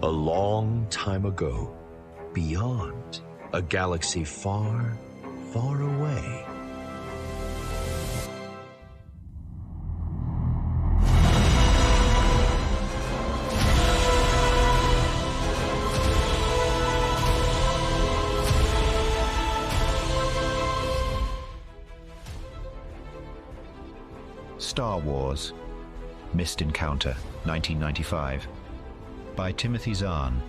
A long time ago, beyond a galaxy far, far away. Star Wars, Missed Encounter, 1995, by Timothy Zahn,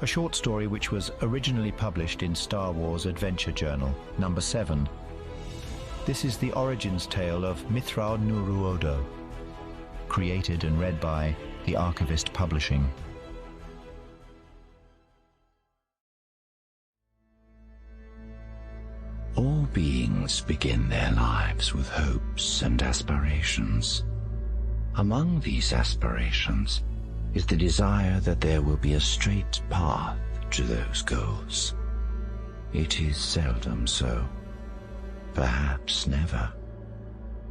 a short story which was originally published in Star Wars Adventure Journal, number 7. This is the origins tale of Mitth'raw'nuruodo, created and read by the Archivist Publishing. All beings begin their lives with hopes and aspirations. Among these aspirations is the desire that there will be a straight path to those goals. It is seldom so, perhaps never.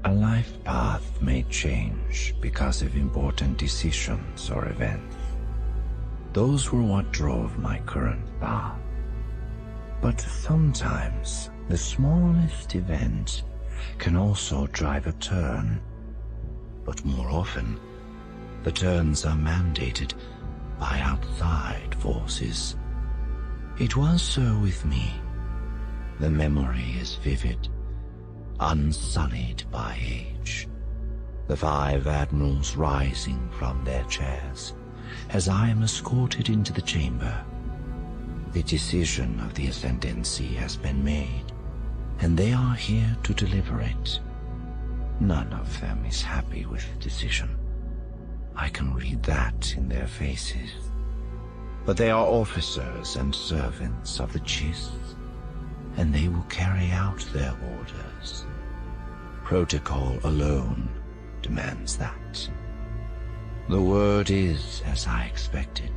A life path may change because of important decisions or events. Those were what drove my current path. But sometimes the smallest event can also drive a turn. But more often, the turns are mandated by outside forces. It was so with me. The memory is vivid, unsullied by age. The 5 admirals rising from their chairs as I am escorted into the chamber. The decision of the Ascendency has been made, and they are here to deliver it. None of them is happy with the decision. I can read that in their faces. But they are officers and servants of the Chiss, and they will carry out their orders. Protocol alone demands that. The word is, as I expected,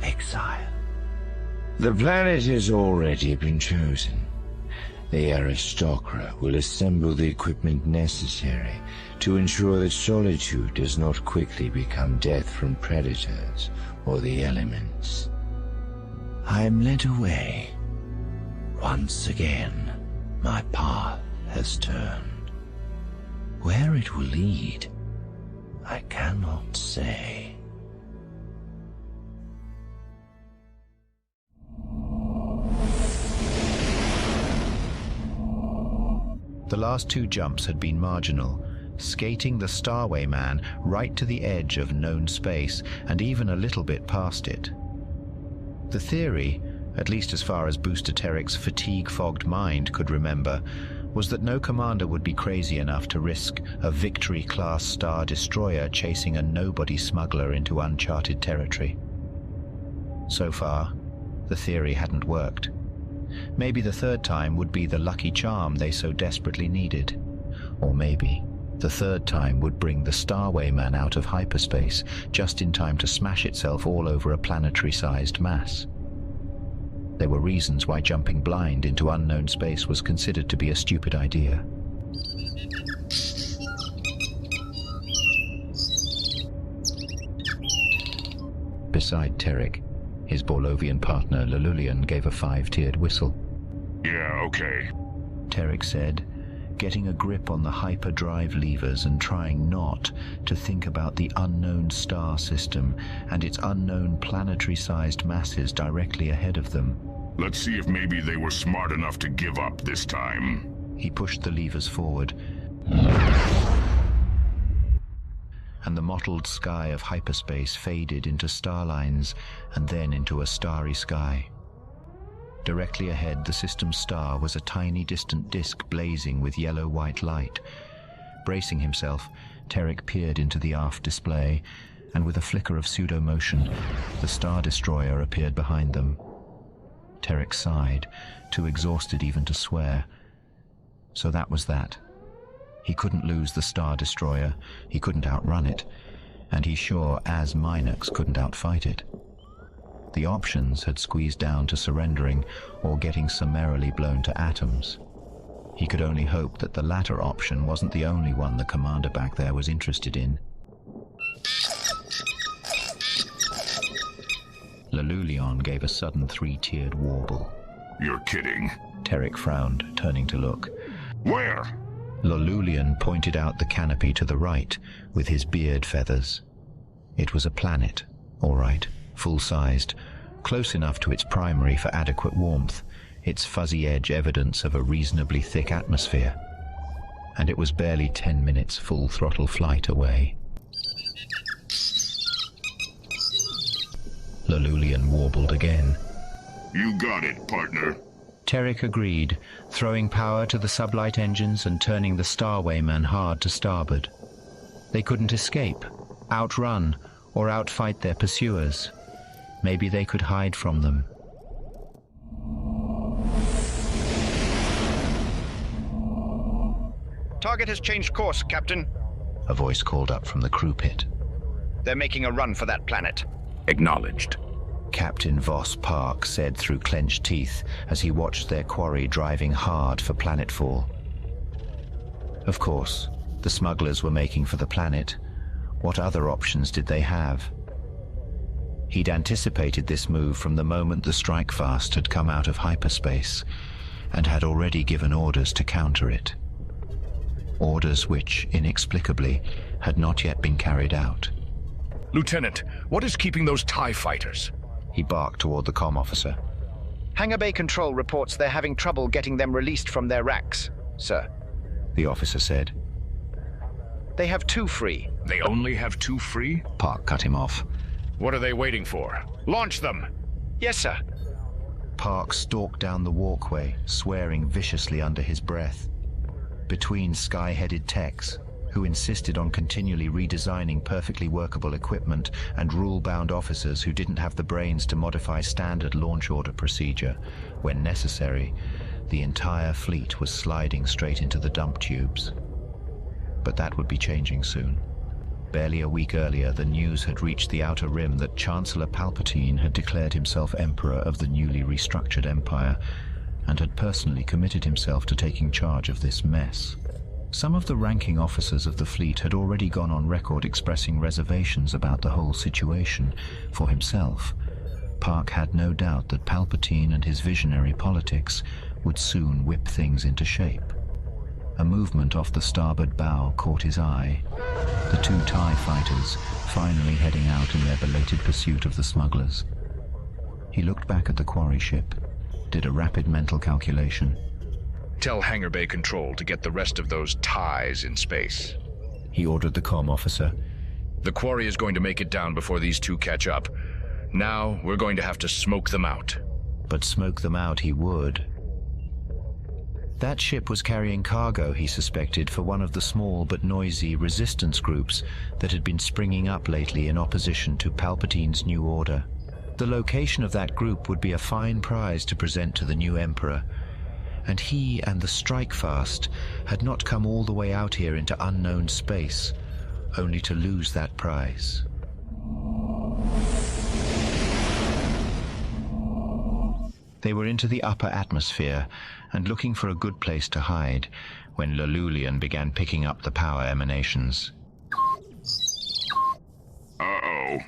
exile. The planet has already been chosen. The aristocrat will assemble the equipment necessary to ensure that solitude does not quickly become death from predators or the elements. I am led away. Once again, my path has turned. Where it will lead, I cannot say. The last 2 jumps had been marginal, skating the Starway Man right to the edge of known space and even a little bit past it. The theory, at least as far as Booster Terrick's fatigue-fogged mind could remember, was that no commander would be crazy enough to risk a Victory-class Star Destroyer chasing a nobody smuggler into uncharted territory. So far, the theory hadn't worked. Maybe the 3rd time would be the lucky charm they so desperately needed. Or maybe the 3rd time would bring the Starway Man out of hyperspace just in time to smash itself all over a planetary-sized mass. There were reasons why jumping blind into unknown space was considered to be a stupid idea. Beside Terrick, his Borlovian partner Lelulian gave a 5-tiered whistle. Yeah, okay, Terrick said, getting a grip on the hyperdrive levers and trying not to think about the unknown star system and its unknown planetary-sized masses directly ahead of them. Let's see if maybe they were smart enough to give up this time. He pushed the levers forward, and the mottled sky of hyperspace faded into starlines and then into a starry sky. Directly ahead, the system's star was a tiny distant disk blazing with yellow-white light. Bracing himself, Terrick peered into the aft display, and with a flicker of pseudo-motion, the Star Destroyer appeared behind them. Terrick sighed, too exhausted even to swear. So that was that. He couldn't lose the Star Destroyer, he couldn't outrun it, and he's sure Az Minox couldn't outfight it. The options had squeezed down to surrendering or getting summarily blown to atoms. He could only hope that the latter option wasn't the only one the commander back there was interested in. Lululion gave a sudden three-tiered warble. You're kidding. Terek frowned, turning to look. Where? Lululion pointed out the canopy to the right with his beard feathers. It was a planet, all right, full-sized, close enough to its primary for adequate warmth, its fuzzy edge evidence of a reasonably thick atmosphere. And it was barely 10 minutes full-throttle flight away. Lululion warbled again. You got it, partner. Terek agreed, throwing power to the sublight engines and turning the Starwayman hard to starboard. They couldn't escape, outrun, or outfight their pursuers. Maybe they could hide from them. Target has changed course, Captain. A voice called up from the crew pit. They're making a run for that planet. Acknowledged. Captain Voss Parck said through clenched teeth as he watched their quarry driving hard for planetfall. Of course, the smugglers were making for the planet. What other options did they have? He'd anticipated this move from the moment the strikefast had come out of hyperspace, and had already given orders to counter it. Orders which, inexplicably, had not yet been carried out. Lieutenant, what is keeping those TIE fighters? He barked toward the comm officer. Hangar Bay Control reports they're having trouble getting them released from their racks, sir. The officer said. They have 2 free. They only have 2 free? Park cut him off. What are they waiting for? Launch them! Yes, sir. Park stalked down the walkway, swearing viciously under his breath. Between sky-headed techs, who insisted on continually redesigning perfectly workable equipment, and rule-bound officers who didn't have the brains to modify standard launch order procedure. When necessary, the entire fleet was sliding straight into the dump tubes. But that would be changing soon. Barely a week earlier, the news had reached the Outer Rim that Chancellor Palpatine had declared himself Emperor of the newly restructured Empire, and had personally committed himself to taking charge of this mess. Some of the ranking officers of the fleet had already gone on record expressing reservations about the whole situation. For himself, Park had no doubt that Palpatine and his visionary politics would soon whip things into shape. A movement off the starboard bow caught his eye. The 2 TIE fighters finally heading out in their belated pursuit of the smugglers. He looked back at the quarry ship, did a rapid mental calculation. Tell Hangar Bay Control to get the rest of those TIEs in space. He ordered the comm officer. The quarry is going to make it down before these 2 catch up. Now we're going to have to smoke them out. But smoke them out he would. That ship was carrying cargo, he suspected, for one of the small but noisy resistance groups that had been springing up lately in opposition to Palpatine's new order. The location of that group would be a fine prize to present to the new Emperor, and he and the strikefast had not come all the way out here into unknown space, only to lose that prize. They were into the upper atmosphere and looking for a good place to hide when Lululion began picking up the power emanations. Uh-oh.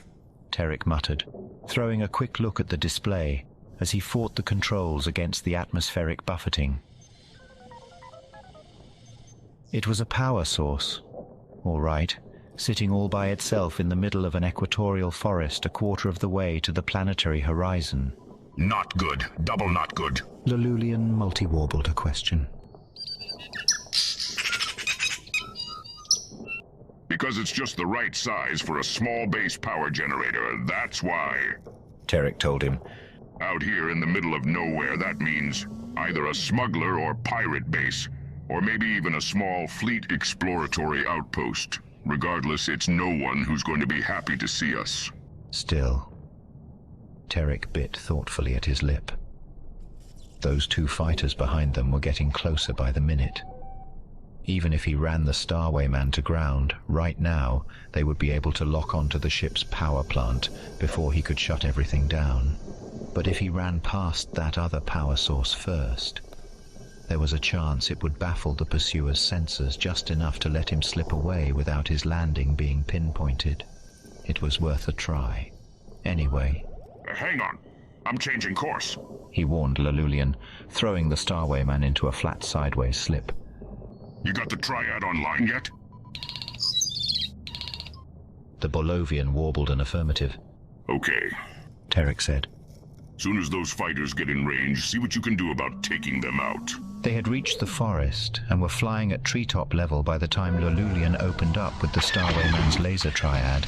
Terek muttered, throwing a quick look at the display as he fought the controls against the atmospheric buffeting. It was a power source, all right, sitting all by itself in the middle of an equatorial forest a quarter of the way to the planetary horizon. Not good. Double not good. Lululion multi-warbled a question. Because it's just the right size for a small base power generator, that's why. Terek told him. Out here in the middle of nowhere, that means either a smuggler or pirate base, or maybe even a small fleet exploratory outpost. Regardless, it's no one who's going to be happy to see us. Still, Terek bit thoughtfully at his lip. Those 2 fighters behind them were getting closer by the minute. Even if he ran the Starwayman to ground, right now, they would be able to lock onto the ship's power plant before he could shut everything down. But if he ran past that other power source first, there was a chance it would baffle the pursuer's sensors just enough to let him slip away without his landing being pinpointed. It was worth a try. Anyway, Hang on. I'm changing course. He warned Lalulian, throwing the Starwayman into a flat sideways slip. You got the triad online yet? The Bolovian warbled an affirmative. Okay. Terek said. Soon as those fighters get in range, see what you can do about taking them out. They had reached the forest and were flying at treetop level by the time Lalulian opened up with the Starwayman's laser triad.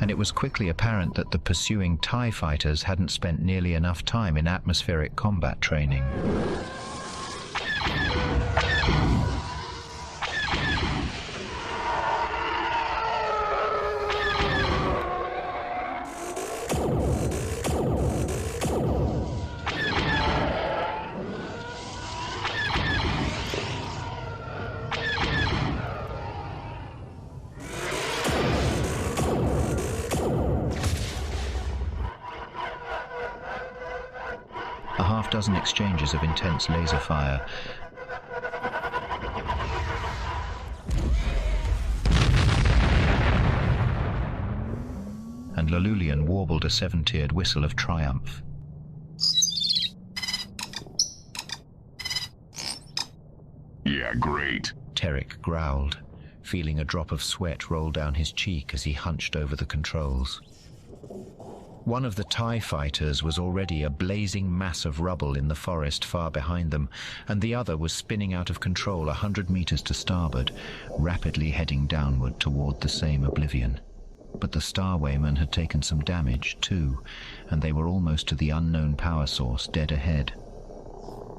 And it was quickly apparent that the pursuing TIE fighters hadn't spent nearly enough time in atmospheric combat training. Dozen exchanges of intense laser fire. And Lalulian warbled a seven-tiered whistle of triumph. Yeah, great. Terek growled, feeling a drop of sweat roll down his cheek as he hunched over the controls. One of the TIE fighters was already a blazing mass of rubble in the forest far behind them, and the other was spinning out of control 100 meters to starboard, rapidly heading downward toward the same oblivion. But the Starwayman had taken some damage, too, and they were almost to the unknown power source dead ahead.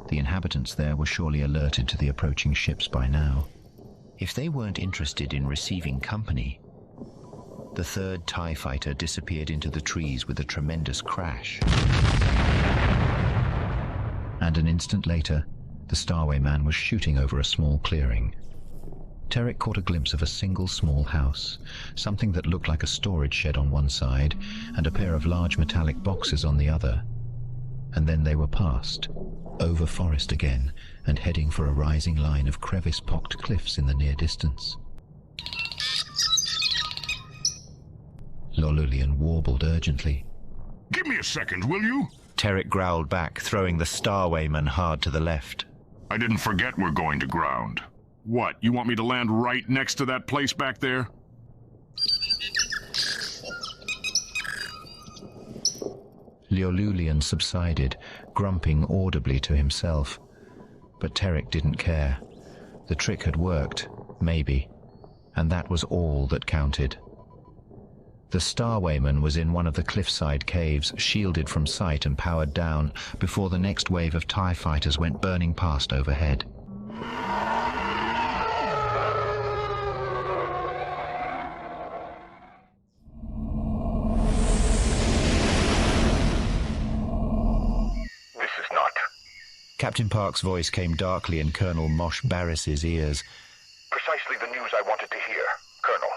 The inhabitants there were surely alerted to the approaching ships by now. If they weren't interested in receiving company, the third TIE fighter disappeared into the trees with a tremendous crash. And an instant later, the Starwayman was shooting over a small clearing. Terek caught a glimpse of a single small house, something that looked like a storage shed on one side and a pair of large metallic boxes on the other. And then they were past, over forest again, and heading for a rising line of crevice-pocked cliffs in the near distance. Lalulian warbled urgently. Give me a second, will you? Terek growled back, throwing the Starwayman hard to the left. I didn't forget we're going to ground. What, you want me to land right next to that place back there? Lalulian subsided, grumping audibly to himself. But Terek didn't care. The trick had worked, maybe, and that was all that counted. The Starwayman was in one of the cliffside caves, shielded from sight and powered down, before the next wave of TIE fighters went burning past overhead. This is not. Captain Park's voice came darkly in Colonel Mosh Barris's ears. Precisely the news I wanted to hear, Colonel.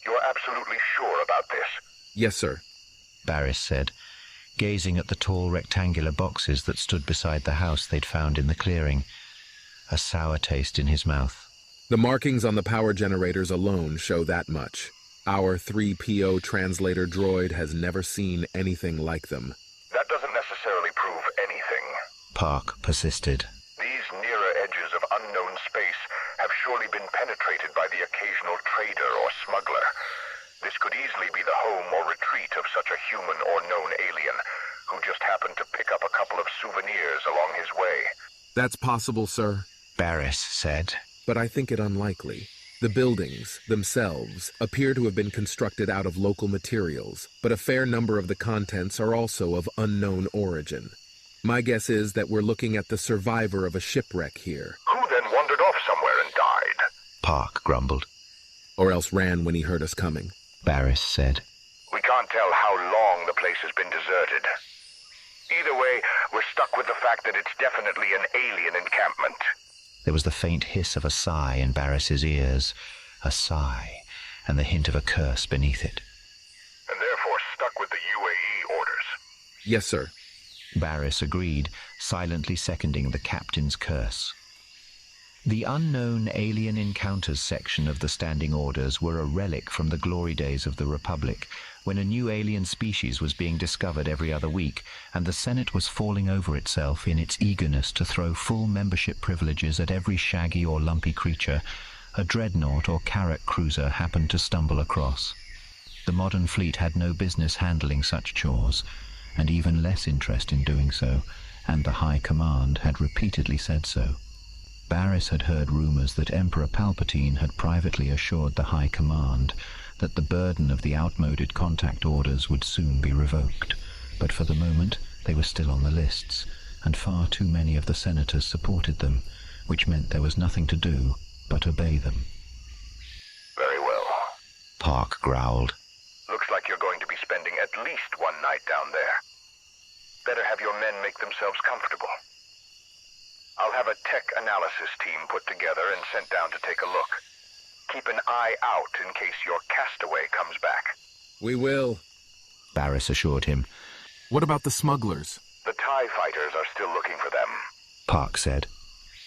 You're absolutely sure about this? Yes, sir, Barris said, gazing at the tall rectangular boxes that stood beside the house they'd found in the clearing, a sour taste in his mouth. The markings on the power generators alone show that much. Our 3PO translator droid has never seen anything like them. That doesn't necessarily prove anything. Parck persisted. These nearer edges of unknown space have surely been penetrated by the occasional trader or smuggler. This could easily be the home or retreat of such a human or known alien who just happened to pick up a couple of souvenirs along his way. That's possible, sir, Barris said. but I think it unlikely. The buildings themselves appear to have been constructed out of local materials, but a fair number of the contents are also of unknown origin. My guess is that we're looking at the survivor of a shipwreck here. Who then wandered off somewhere and died? Parck grumbled. Or else ran when he heard us coming, Barris said. We can't tell how long the place has been deserted. Either way, we're stuck with the fact that it's definitely an alien encampment. There was the faint hiss of a sigh in Barris's ears, a sigh, and the hint of a curse beneath it. And therefore stuck with the UAE orders. Yes, sir. Barris agreed, silently seconding the captain's curse. The unknown alien encounters section of the standing orders were a relic from the glory days of the Republic, when a new alien species was being discovered every other week, and the Senate was falling over itself in its eagerness to throw full membership privileges at every shaggy or lumpy creature a dreadnought or carrack cruiser happened to stumble across. The modern fleet had no business handling such chores, and even less interest in doing so, and the High Command had repeatedly said so. Barris had heard rumors that Emperor Palpatine had privately assured the High Command that the burden of the outmoded contact orders would soon be revoked, but for the moment they were still on the lists, and far too many of the senators supported them, which meant there was nothing to do but obey them. Very well. Parck growled. Looks like you're going to be spending at least one night down there. Better have your men make themselves comfortable. I'll have a tech analysis team put together and sent down to take a look. Keep an eye out in case your castaway comes back. We will, Barris assured him. What about the smugglers? The TIE fighters are still looking for them. Parck said.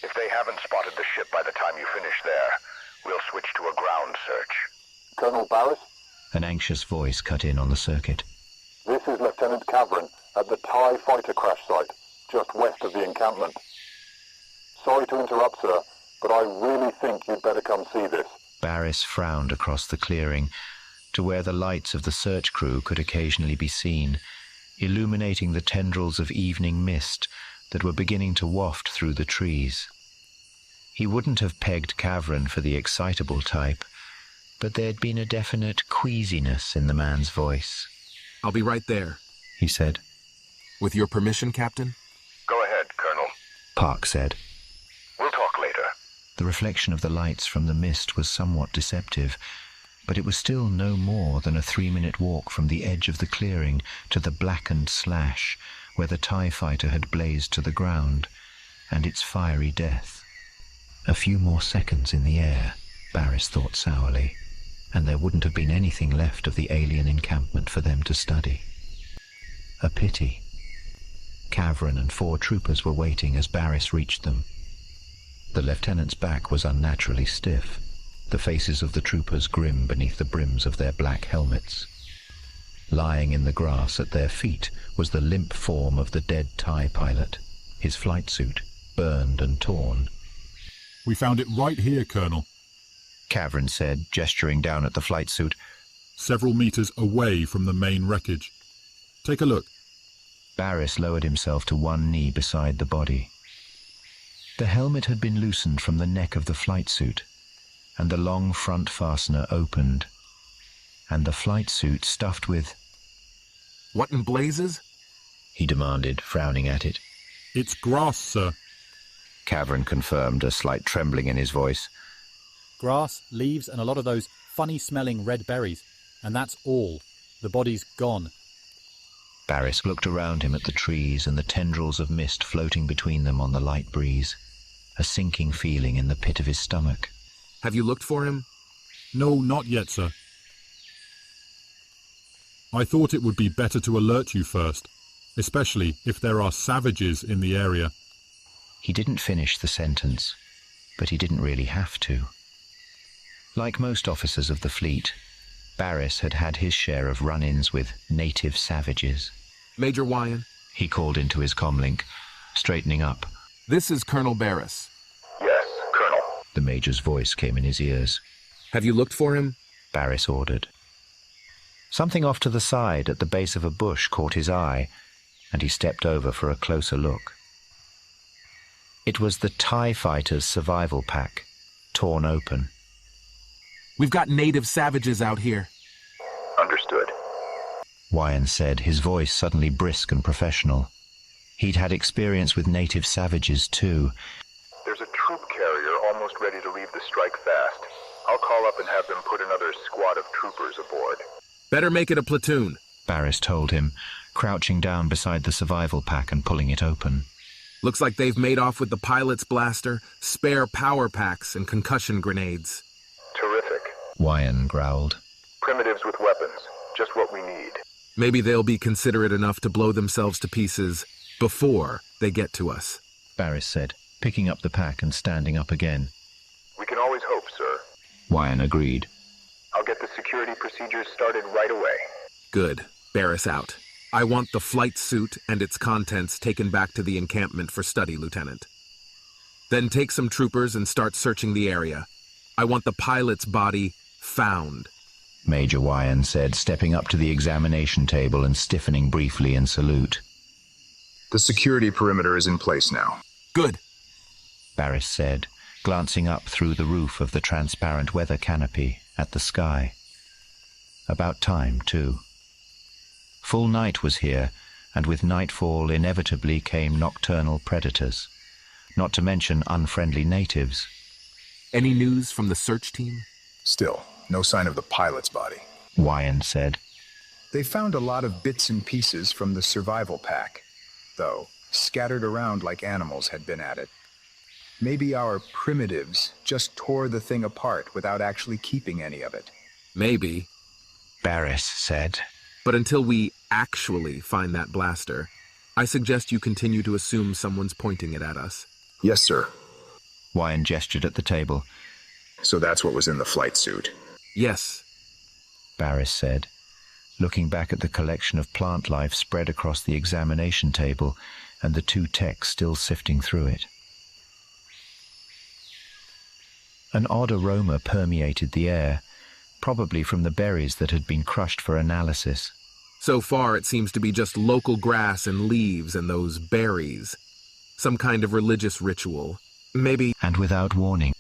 If they haven't spotted the ship by the time you finish there, we'll switch to a ground search. Colonel Barris? An anxious voice cut in on the circuit. This is Lieutenant Cavern at the TIE fighter crash site, just west of the encampment. Sorry to interrupt, sir, but I really think you'd better come see this. Barris frowned across the clearing to where the lights of the search crew could occasionally be seen, illuminating the tendrils of evening mist that were beginning to waft through the trees. He wouldn't have pegged Cavern for the excitable type, but there'd been a definite queasiness in the man's voice. I'll be right there, he said. With your permission, Captain? Go ahead, Colonel. Parck said. We'll talk later. The reflection of the lights from the mist was somewhat deceptive, but it was still no more than a 3-minute walk from the edge of the clearing to the blackened slash where the TIE fighter had blazed to the ground, and its fiery death. A few more seconds in the air, Barris thought sourly, and there wouldn't have been anything left of the alien encampment for them to study. A pity. Cavern and 4 troopers were waiting as Barris reached them. The lieutenant's back was unnaturally stiff, the faces of the troopers grim beneath the brims of their black helmets. Lying in the grass at their feet was the limp form of the dead TIE pilot, his flight suit burned and torn. We found it right here, Colonel, Cavern said, gesturing down at the flight suit. Several meters away from the main wreckage. Take a look. Barris lowered himself to one knee beside the body. The helmet had been loosened from the neck of the flight suit, and the long front fastener opened, and the flight suit stuffed with... What in blazes? He demanded, frowning at it. It's grass, sir. Cavern confirmed, a slight trembling in his voice. Grass, leaves, and a lot of those funny-smelling red berries. And that's all. The body's gone. Barris looked around him at the trees and the tendrils of mist floating between them on the light breeze, a sinking feeling in the pit of his stomach. Have you looked for him? No, not yet, sir. I thought it would be better to alert you first, especially if there are savages in the area. He didn't finish the sentence, but he didn't really have to. Like most officers of the fleet, Barris had had his share of run-ins with native savages. Major Wyan? He called into his comlink, straightening up. This is Colonel Barris. Yes, Colonel. The Major's voice came in his ears. Have you looked for him? Barris ordered. Something off to the side at the base of a bush caught his eye, and he stepped over for a closer look. It was the TIE fighter's survival pack, torn open. We've got native savages out here. Understood. Wyan said, his voice suddenly brisk and professional. He'd had experience with native savages, too. There's a troop carrier almost ready to leave the strike fast. I'll call up and have them put another squad of troopers aboard. Better make it a platoon, Barris told him, crouching down beside the survival pack and pulling it open. Looks like they've made off with the pilot's blaster, spare power packs, and concussion grenades. Terrific. Wyan growled. Primitives with weapons. Just what we need. Maybe they'll be considerate enough to blow themselves to pieces before they get to us, Barris said, picking up the pack and standing up again. Wyan agreed. I'll get the security procedures started right away. Good. Barris out. I want the flight suit and its contents taken back to the encampment for study, Lieutenant. Then take some troopers and start searching the area. I want the pilot's body found. Major Wyan said, stepping up to the examination table and stiffening briefly in salute. The security perimeter is in place now. Good. Barris said, glancing up through the roof of the transparent weather canopy at the sky. About time, too. Full night was here, and with nightfall inevitably came nocturnal predators, not to mention unfriendly natives. Any news from the search team? Still, no sign of the pilot's body. Wyan said. They found a lot of bits and pieces from the survival pack, though, scattered around like animals had been at it. Maybe our primitives just tore the thing apart without actually keeping any of it. Maybe. Barris said. But until we actually find that blaster, I suggest you continue to assume someone's pointing it at us. Yes, sir. Wyan gestured at the table. So that's what was in the flight suit? Yes. Barris said, looking back at the collection of plant life spread across the examination table and the two techs still sifting through it. An odd aroma permeated the air, probably from the berries that had been crushed for analysis. So far, it seems to be just local grass and leaves and those berries. Some kind of religious ritual. Maybe... And without warning,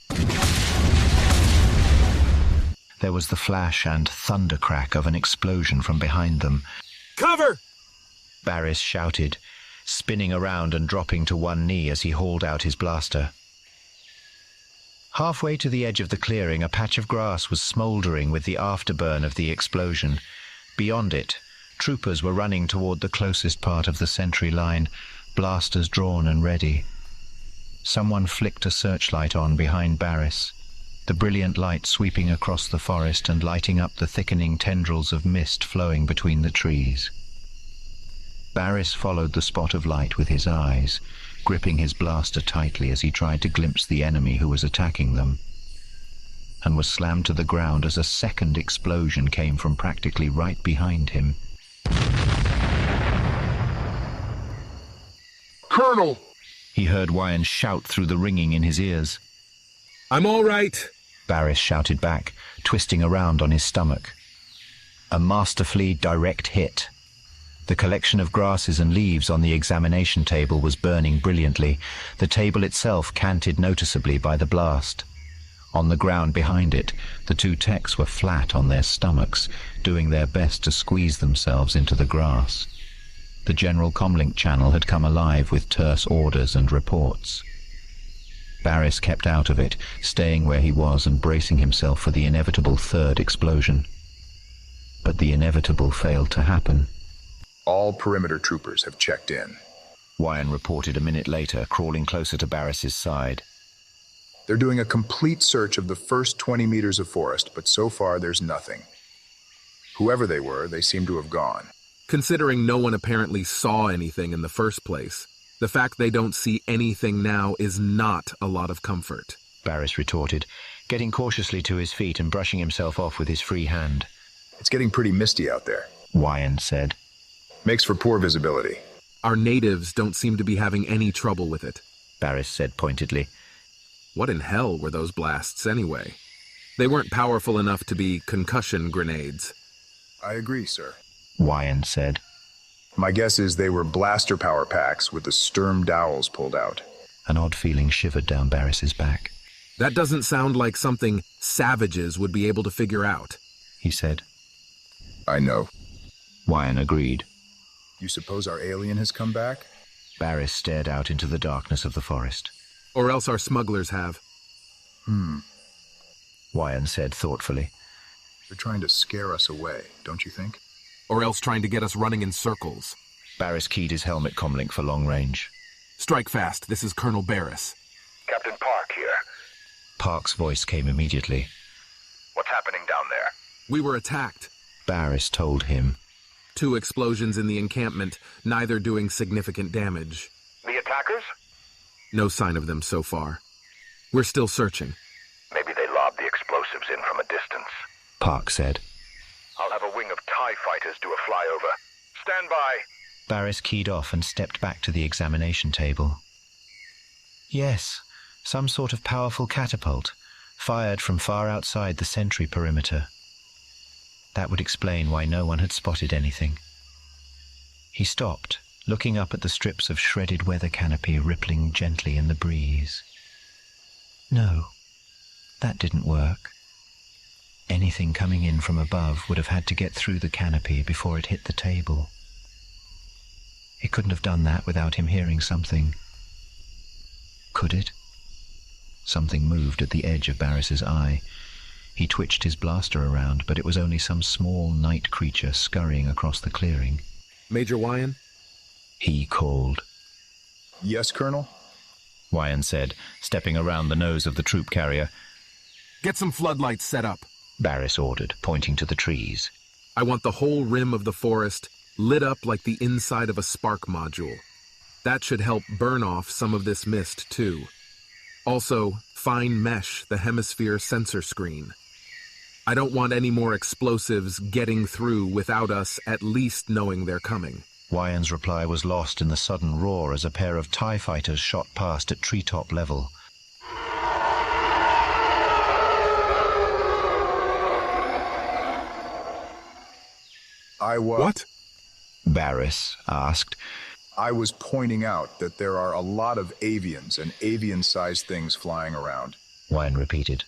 there was the flash and thunder crack of an explosion from behind them. Cover! Barris shouted, spinning around and dropping to one knee as he hauled out his blaster. Halfway to the edge of the clearing, a patch of grass was smouldering with the afterburn of the explosion. Beyond it, troopers were running toward the closest part of the sentry line, blasters drawn and ready. Someone flicked a searchlight on behind Barris, the brilliant light sweeping across the forest and lighting up the thickening tendrils of mist flowing between the trees. Barris followed the spot of light with his eyes, gripping his blaster tightly as he tried to glimpse the enemy who was attacking them, and was slammed to the ground as a second explosion came from practically right behind him. Colonel! He heard Wyan shout through the ringing in his ears. I'm all right, Barris shouted back, twisting around on his stomach. A masterfully direct hit. The collection of grasses and leaves on the examination table was burning brilliantly, the table itself canted noticeably by the blast. On the ground behind it, the two techs were flat on their stomachs, doing their best to squeeze themselves into the grass. The general comlink channel had come alive with terse orders and reports. Barris kept out of it, staying where he was and bracing himself for the inevitable third explosion. But the inevitable failed to happen. All perimeter troopers have checked in, Wyan reported a minute later, crawling closer to Barris's side. They're doing a complete search of the first 20 meters of forest, but so far there's nothing. Whoever they were, they seem to have gone. Considering no one apparently saw anything in the first place, the fact they don't see anything now is not a lot of comfort, Barris retorted, getting cautiously to his feet and brushing himself off with his free hand. It's getting pretty misty out there, Wyan said. Makes for poor visibility. Our natives don't seem to be having any trouble with it, Barris said pointedly. What in hell were those blasts anyway? They weren't powerful enough to be concussion grenades. I agree, sir, Wyan said. My guess is they were blaster power packs with the stern dowels pulled out. An odd feeling shivered down Barris's back. That doesn't sound like something savages would be able to figure out, he said. I know, Wyan agreed. You suppose our alien has come back? Barris stared out into the darkness of the forest. Or else our smugglers have. Wyan said thoughtfully. They're trying to scare us away, don't you think? Or else trying to get us running in circles. Barris keyed his helmet comlink for long range. Strike fast, this is Colonel Barris. Captain Parck here. Park's voice came immediately. What's happening down there? We were attacked, Barris told him. 2 explosions in the encampment, neither doing significant damage. The attackers? No sign of them so far. We're still searching. Maybe they lobbed the explosives in from a distance. Parck said. I'll have a wing of TIE fighters do a flyover. Stand by. Barris keyed off and stepped back to the examination table. Yes, some sort of powerful catapult, fired from far outside the sentry perimeter. That would explain why no one had spotted anything. He stopped, looking up at the strips of shredded weather canopy rippling gently in the breeze. No, that didn't work. Anything coming in from above would have had to get through the canopy before it hit the table. It couldn't have done that without him hearing something. Could it? Something moved at the edge of Barris's eye. He twitched his blaster around, but it was only some small night creature scurrying across the clearing. Major Wyan? He called. Yes, Colonel? Wyan said, stepping around the nose of the troop carrier. Get some floodlights set up, Barris ordered, pointing to the trees. I want the whole rim of the forest lit up like the inside of a spark module. That should help burn off some of this mist, too. Also, fine mesh the hemisphere sensor screen. I don't want any more explosives getting through without us at least knowing they're coming. Wyan's reply was lost in the sudden roar as a pair of TIE fighters shot past at treetop level. What? Barris asked. I was pointing out that there are a lot of avians and avian-sized things flying around. Wyan repeated.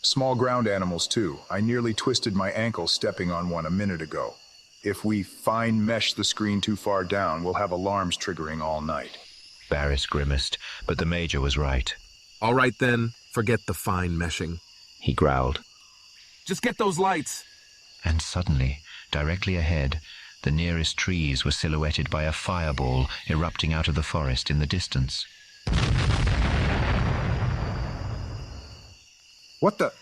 Small ground animals, too. I nearly twisted my ankle stepping on one a minute ago. If we fine mesh the screen too far down, we'll have alarms triggering all night. Barris grimaced, but the Major was right. All right then, forget the fine meshing. He growled. Just get those lights. And suddenly, directly ahead, the nearest trees were silhouetted by a fireball erupting out of the forest in the distance. What the?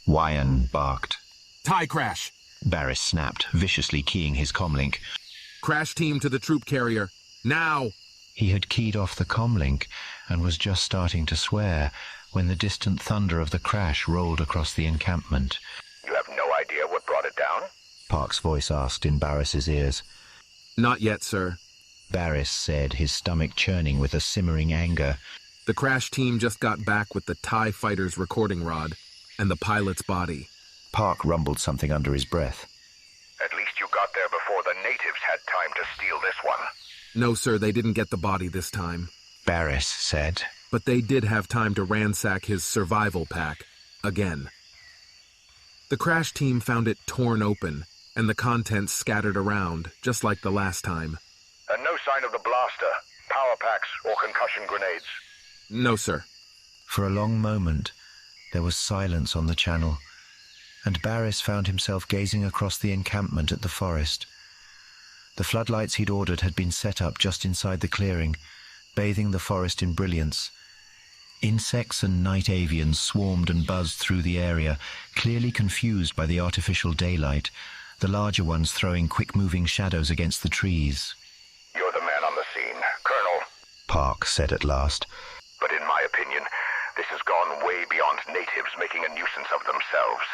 Wyan barked. TIE crash. Barris snapped, viciously keying his comlink. Crash team to the troop carrier. Now! He had keyed off the comlink and was just starting to swear when the distant thunder of the crash rolled across the encampment. You have no idea what brought it down? Park's voice asked in Barris's ears. Not yet, sir. Barris said, his stomach churning with a simmering anger. The crash team just got back with the TIE fighter's recording rod and the pilot's body. Parck rumbled something under his breath. At least you got there before the natives had time to steal this one. No, sir, they didn't get the body this time. Barris said. But they did have time to ransack his survival pack. Again. The crash team found it torn open, and the contents scattered around, just like the last time. And no sign of the blaster, power packs, or concussion grenades? No, sir. For a long moment, there was silence on the channel, and Barris found himself gazing across the encampment at the forest. The floodlights he'd ordered had been set up just inside the clearing, bathing the forest in brilliance. Insects and night avians swarmed and buzzed through the area, clearly confused by the artificial daylight, the larger ones throwing quick-moving shadows against the trees. You're the man on the scene, Colonel, Parck said at last. But in my opinion, this has gone way beyond natives making a nuisance of themselves.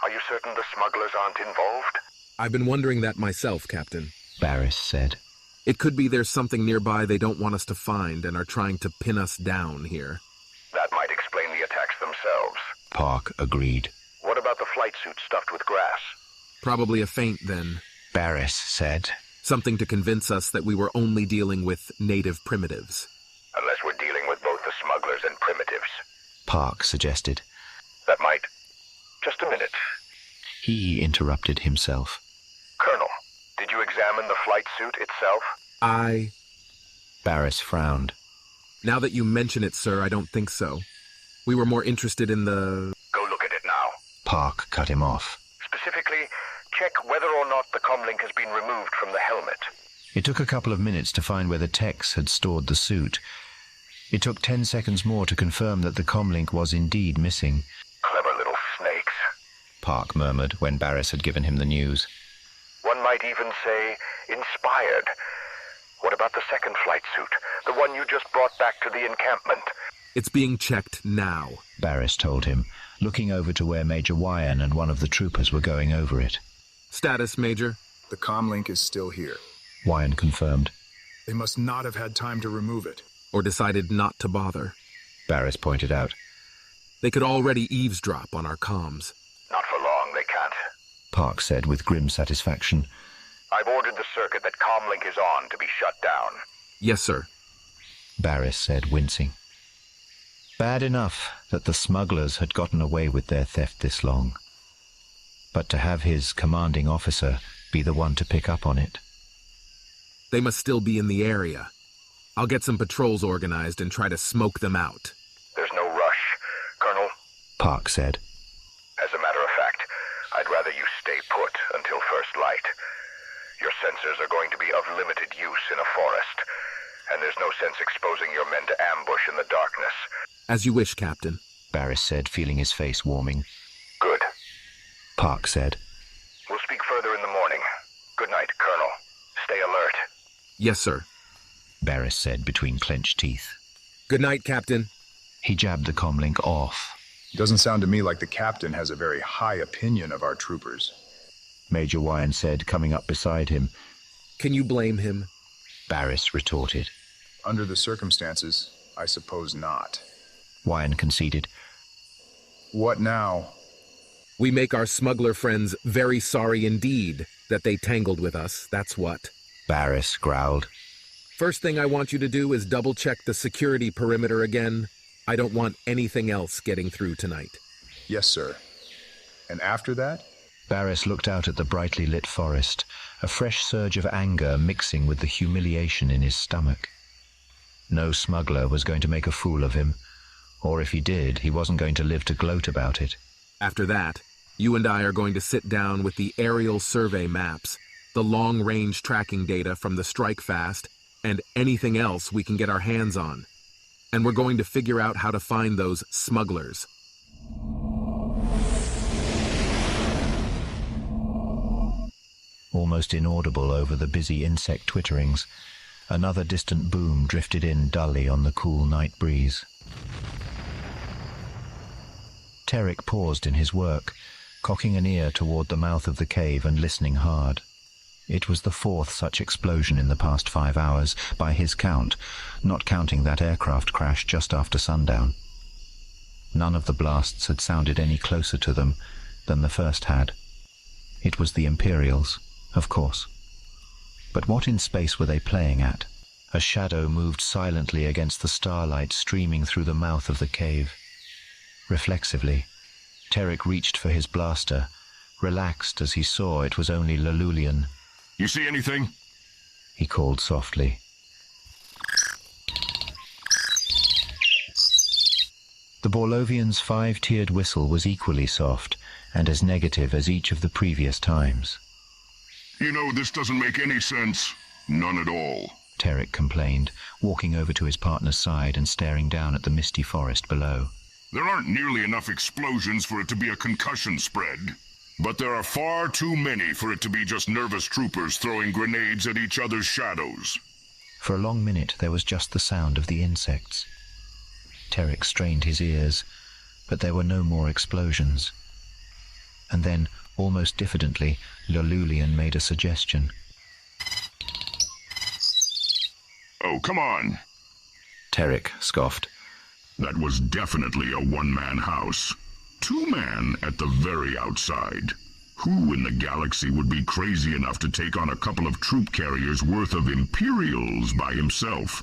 Are you certain the smugglers aren't involved? I've been wondering that myself, Captain, Barris said. It could be there's something nearby they don't want us to find and are trying to pin us down here. That might explain the attacks themselves. Parck agreed. What about the flight suit stuffed with grass? Probably a feint, then, Barris said. Something to convince us that we were only dealing with native primitives. Unless we're dealing with both the smugglers and primitives. Parck suggested. That might. Just a minute. He interrupted himself. Colonel, did you examine the flight suit itself? Barris frowned. Now that you mention it, sir, I don't think so. We were more interested in the... Go look at it now. Parck cut him off. Specifically, check whether or not the comlink has been removed from the helmet. It took a couple of minutes to find where the techs had stored the suit. It took 10 seconds more to confirm that the comlink was indeed missing. Clever little snakes, Parck murmured when Barris had given him the news. One might even say inspired. What about the second flight suit? The one you just brought back to the encampment? It's being checked now, Barris told him, looking over to where Major Wyan and one of the troopers were going over it. Status, Major? The comlink is still here. Wyan confirmed. They must not have had time to remove it. Or decided not to bother. Barris pointed out. They could already eavesdrop on our comms. Not for long, they can't. Park said with grim satisfaction. I've ordered the circuit that comlink is on to be shut down. Yes, sir. Barris said, wincing. Bad enough that the smugglers had gotten away with their theft this long. But to have his commanding officer be the one to pick up on it. They must still be in the area. I'll get some patrols organized and try to smoke them out. There's no rush, Colonel. Park said. As a matter of fact, I'd rather you stay put until first light. Your sensors are going to be of limited use in a forest, and there's no sense exposing your men to ambush in the darkness. As you wish, Captain. Barris said, feeling his face warming. Good. Park said. We'll speak further in the morning. Good night, Colonel. Stay alert. Yes, sir. Barris said between clenched teeth. Good night, Captain. He jabbed the comlink off. Doesn't sound to me like the captain has a very high opinion of our troopers. Major Wyan said, coming up beside him. Can you blame him? Barris retorted. Under the circumstances, I suppose not. Wyan conceded. What now? We make our smuggler friends very sorry indeed that they tangled with us, that's what. Barris growled. First thing I want you to do is double-check the security perimeter again. I don't want anything else getting through tonight. Yes, sir. And after that? Barris looked out at the brightly lit forest, a fresh surge of anger mixing with the humiliation in his stomach. No smuggler was going to make a fool of him, or if he did, he wasn't going to live to gloat about it. After that, you and I are going to sit down with the aerial survey maps, the long-range tracking data from the strike fast, and anything else we can get our hands on. And we're going to figure out how to find those smugglers. Almost inaudible over the busy insect twitterings, another distant boom drifted in dully on the cool night breeze. Terrick paused in his work, cocking an ear toward the mouth of the cave and listening hard. It was the fourth such explosion in the past 5 hours, by his count, not counting that aircraft crash just after sundown. None of the blasts had sounded any closer to them than the first had. It was the Imperials, of course. But what in space were they playing at? A shadow moved silently against the starlight streaming through the mouth of the cave. Reflexively, Terrick reached for his blaster, relaxed as he saw it was only Lalulian. You see anything? He called softly. The Borlovian's 5-tiered whistle was equally soft and as negative as each of the previous times. You know, this doesn't make any sense. None at all. Terrick complained, walking over to his partner's side and staring down at the misty forest below. There aren't nearly enough explosions for it to be a concussion spread. But there are far too many for it to be just nervous troopers throwing grenades at each other's shadows. For a long minute there was just the sound of the insects. Terrick strained his ears, but there were no more explosions. And then, almost diffidently, Lalulian made a suggestion. Oh, come on. Terrick scoffed. That was definitely a one-man house. 2-man at the very outside. Who in the galaxy would be crazy enough to take on a couple of troop carriers worth of Imperials by himself?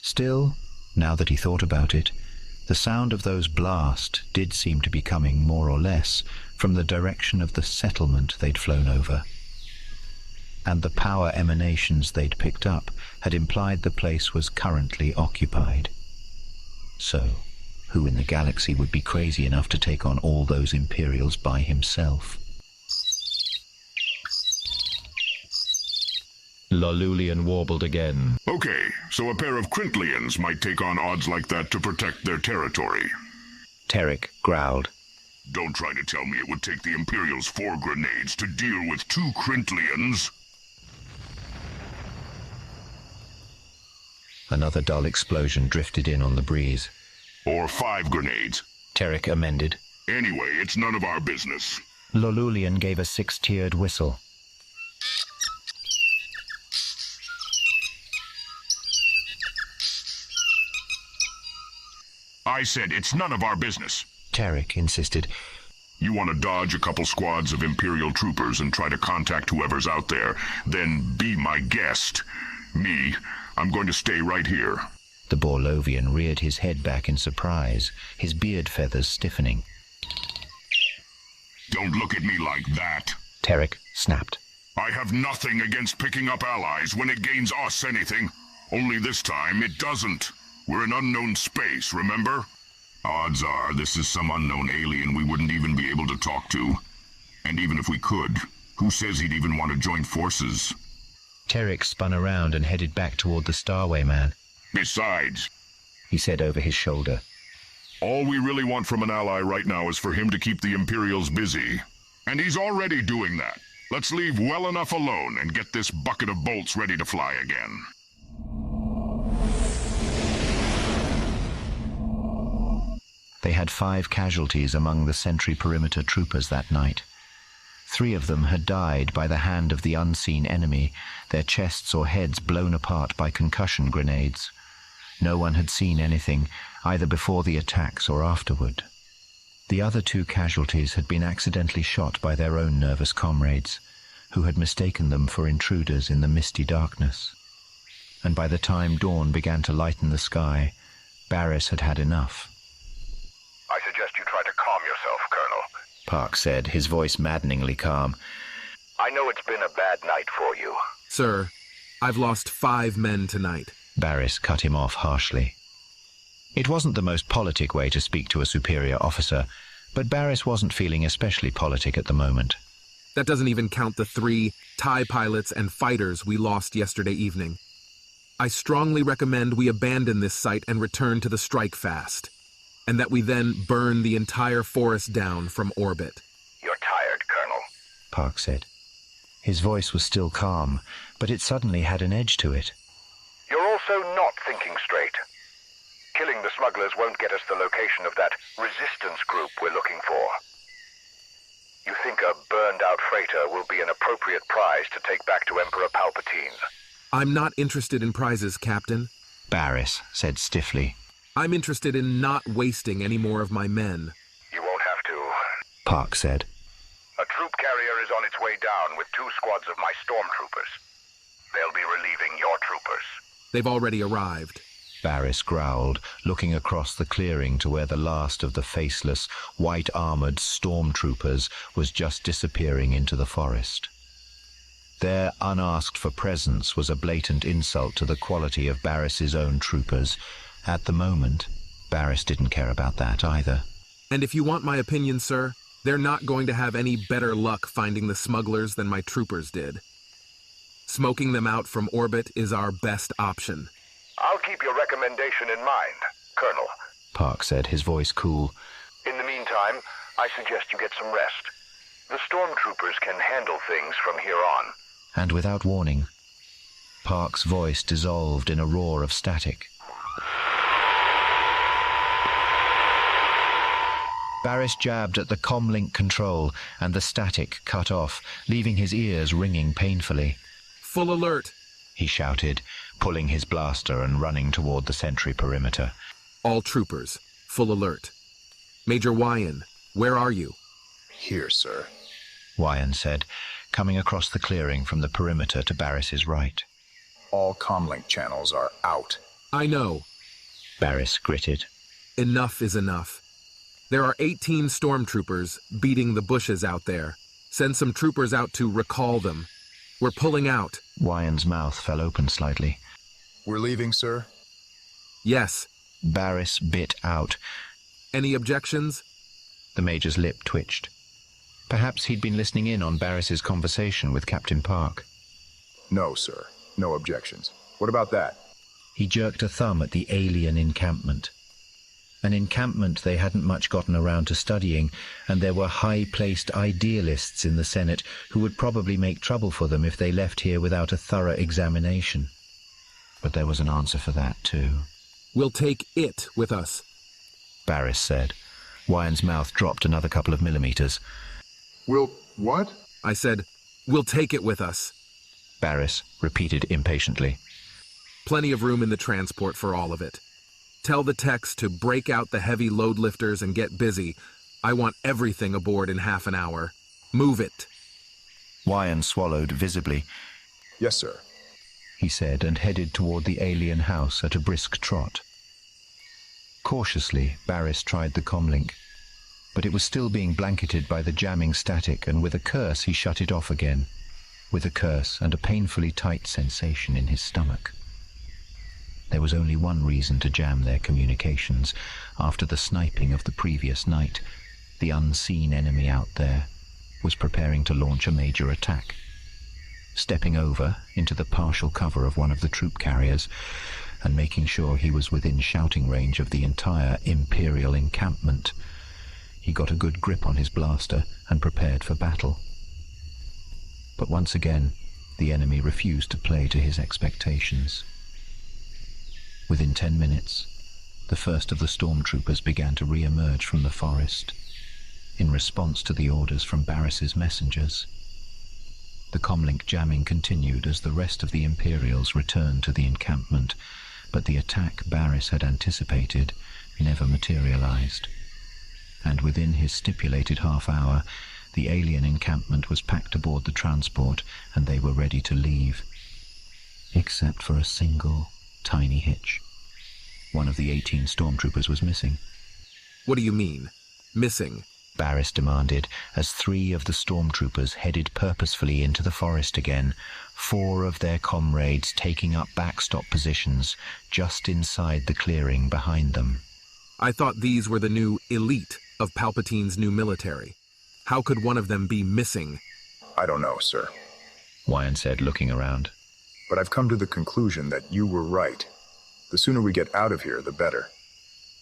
Still, now that he thought about it, the sound of those blasts did seem to be coming more or less from the direction of the settlement they'd flown over. And the power emanations they'd picked up had implied the place was currently occupied. So, who in the galaxy would be crazy enough to take on all those Imperials by himself? Lalulian warbled again. Okay, so a pair of Krintlians might take on odds like that to protect their territory. Terrick growled. Don't try to tell me it would take the Imperials 4 grenades to deal with 2 Krintlians. Another dull explosion drifted in on the breeze. Or 5 grenades. Terrick amended. Anyway, it's none of our business. Lolulian gave a 6-tiered whistle. I said it's none of our business. Tarek insisted. You want to dodge a couple squads of Imperial troopers and try to contact whoever's out there, then be my guest. Me, I'm going to stay right here. The Borlovian reared his head back in surprise, his beard feathers stiffening. Don't look at me like that. Tarek snapped. I have nothing against picking up allies when it gains us anything. Only this time it doesn't. We're in unknown space, remember? Odds are this is some unknown alien we wouldn't even be able to talk to. And even if we could, who says he'd even want to join forces? Tarek spun around and headed back toward the Starway man. Besides, he said over his shoulder, all we really want from an ally right now is for him to keep the Imperials busy. And he's already doing that. Let's leave well enough alone and get this bucket of bolts ready to fly again. They had 5 casualties among the sentry perimeter troopers that night. 3 of them had died by the hand of the unseen enemy, their chests or heads blown apart by concussion grenades. No one had seen anything, either before the attacks or afterward. The other 2 casualties had been accidentally shot by their own nervous comrades, who had mistaken them for intruders in the misty darkness. And by the time dawn began to lighten the sky, Barris had had enough. I suggest you try to calm yourself, Colonel, Parck said, his voice maddeningly calm. I know it's been a bad night for you. Sir, I've lost 5 men tonight. Barris cut him off harshly. It wasn't the most politic way to speak to a superior officer, but Barris wasn't feeling especially politic at the moment. That doesn't even count the 3 TIE pilots and fighters we lost yesterday evening. I strongly recommend we abandon this site and return to the strike fast, and that we then burn the entire forest down from orbit. You're tired, Colonel, Parck said. His voice was still calm, but it suddenly had an edge to it. You're also not thinking straight. Killing the smugglers won't get us the location of that resistance group we're looking for. You think a burned-out freighter will be an appropriate prize to take back to Emperor Palpatine? I'm not interested in prizes, Captain, Barris said stiffly. I'm interested in not wasting any more of my men. You won't have to, Parck said. A troop carrier is on its way down with 2 squads of my stormtroopers. They'll be relieving your troopers. They've already arrived, Barris growled, looking across the clearing to where the last of the faceless, white-armored stormtroopers was just disappearing into the forest. Their unasked-for presence was a blatant insult to the quality of Barris's own troopers. At the moment, Barris didn't care about that either. And if you want my opinion, sir, they're not going to have any better luck finding the smugglers than my troopers did. Smoking them out from orbit is our best option. I'll keep your recommendation in mind, Colonel, Parck said, his voice cool. In the meantime, I suggest you get some rest. The stormtroopers can handle things from here on. And without warning, Park's voice dissolved in a roar of static. Barris jabbed at the comlink control, and the static cut off, leaving his ears ringing painfully. Full alert, he shouted, pulling his blaster and running toward the sentry perimeter. All troopers, full alert. Major Wyan, where are you? Here, sir, Wyan said, coming across the clearing from the perimeter to Barris's right. All comlink channels are out. I know, Barris gritted. Enough is enough. There are 18 stormtroopers beating the bushes out there. Send some troopers out to recall them. We're pulling out. Wyan's mouth fell open slightly. We're leaving, sir? Yes. Barris bit out. Any objections? The Major's lip twitched. Perhaps he'd been listening in on Barris's conversation with Captain Parck. No, sir. No objections. What about that? He jerked a thumb at the alien encampment. An encampment they hadn't much gotten around to studying, and there were high-placed idealists in the Senate who would probably make trouble for them if they left here without a thorough examination. But there was an answer for that, too. We'll take it with us, Barris said. Wyan's mouth dropped another couple of millimeters. We'll what? I said, we'll take it with us. Barris repeated impatiently. Plenty of room in the transport for all of it. Tell the techs to break out the heavy load lifters and get busy. I want everything aboard in half an hour. Move it. Wyan swallowed visibly. Yes, sir, he said, and headed toward the alien house at a brisk trot. Cautiously, Barris tried the comlink, but it was still being blanketed by the jamming static, and with a curse he shut it off again, with a curse and a painfully tight sensation in his stomach. There was only one reason to jam their communications. After the sniping of the previous night, the unseen enemy out there was preparing to launch a major attack. Stepping over into the partial cover of one of the troop carriers and making sure he was within shouting range of the entire Imperial encampment, he got a good grip on his blaster and prepared for battle. But once again, the enemy refused to play to his expectations. Within 10 minutes, the first of the stormtroopers began to re-emerge from the forest, in response to the orders from Barris's messengers. The comlink jamming continued as the rest of the Imperials returned to the encampment, but the attack Barris had anticipated never materialized. And within his stipulated half hour, the alien encampment was packed aboard the transport, and they were ready to leave. Except for a single, tiny hitch. One of the 18 stormtroopers was missing. What do you mean, missing? Barris demanded, as 3 of the stormtroopers headed purposefully into the forest again, 4 of their comrades taking up backstop positions just inside the clearing behind them. I thought these were the new elite of Palpatine's new military. How could one of them be missing? I don't know, sir, Wyan said, looking around. But I've come to the conclusion that you were right. The sooner we get out of here, the better.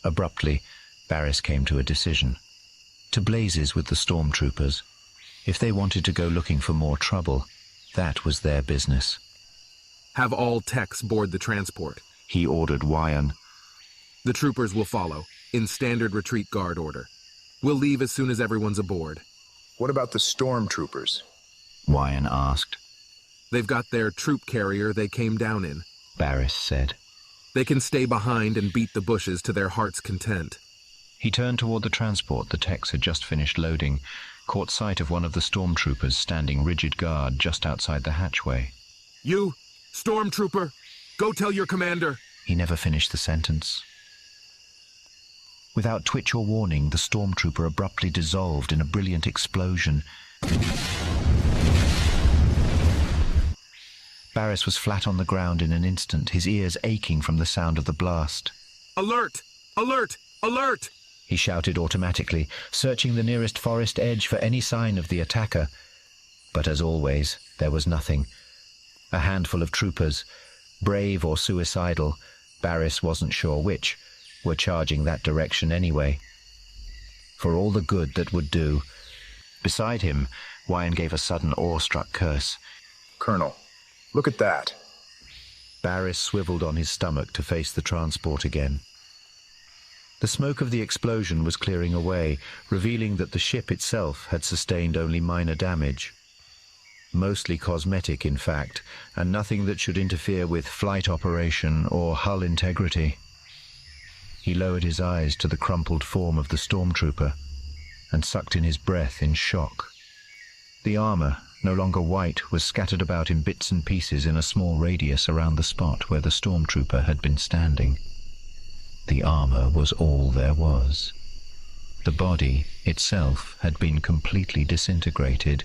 Abruptly, Barris came to a decision. To blazes with the stormtroopers. If they wanted to go looking for more trouble, that was their business. Have all techs board the transport, he ordered Wyan. The troopers will follow, in standard retreat guard order. We'll leave as soon as everyone's aboard. What about the stormtroopers? Wyan asked. They've got their troop carrier they came down in, Barris said. They can stay behind and beat the bushes to their heart's content. He turned toward the transport the techs had just finished loading, caught sight of one of the stormtroopers standing rigid guard just outside the hatchway. You, stormtrooper, go tell your commander. He never finished the sentence. Without twitch or warning, the stormtrooper abruptly dissolved in a brilliant explosion. Barris was flat on the ground in an instant, his ears aching from the sound of the blast. Alert! Alert! Alert! He shouted automatically, searching the nearest forest edge for any sign of the attacker. But as always, there was nothing. A handful of troopers, brave or suicidal, Barris wasn't sure which, were charging that direction anyway. For all the good that would do. Beside him, Wyan gave a sudden awe-struck curse. Colonel, look at that. Barris swiveled on his stomach to face the transport again. The smoke of the explosion was clearing away, revealing that the ship itself had sustained only minor damage. Mostly cosmetic, in fact, and nothing that should interfere with flight operation or hull integrity. He lowered his eyes to the crumpled form of the stormtrooper and sucked in his breath in shock. The armor, no longer white, was scattered about in bits and pieces in a small radius around the spot where the stormtrooper had been standing. The armor was all there was. The body itself had been completely disintegrated.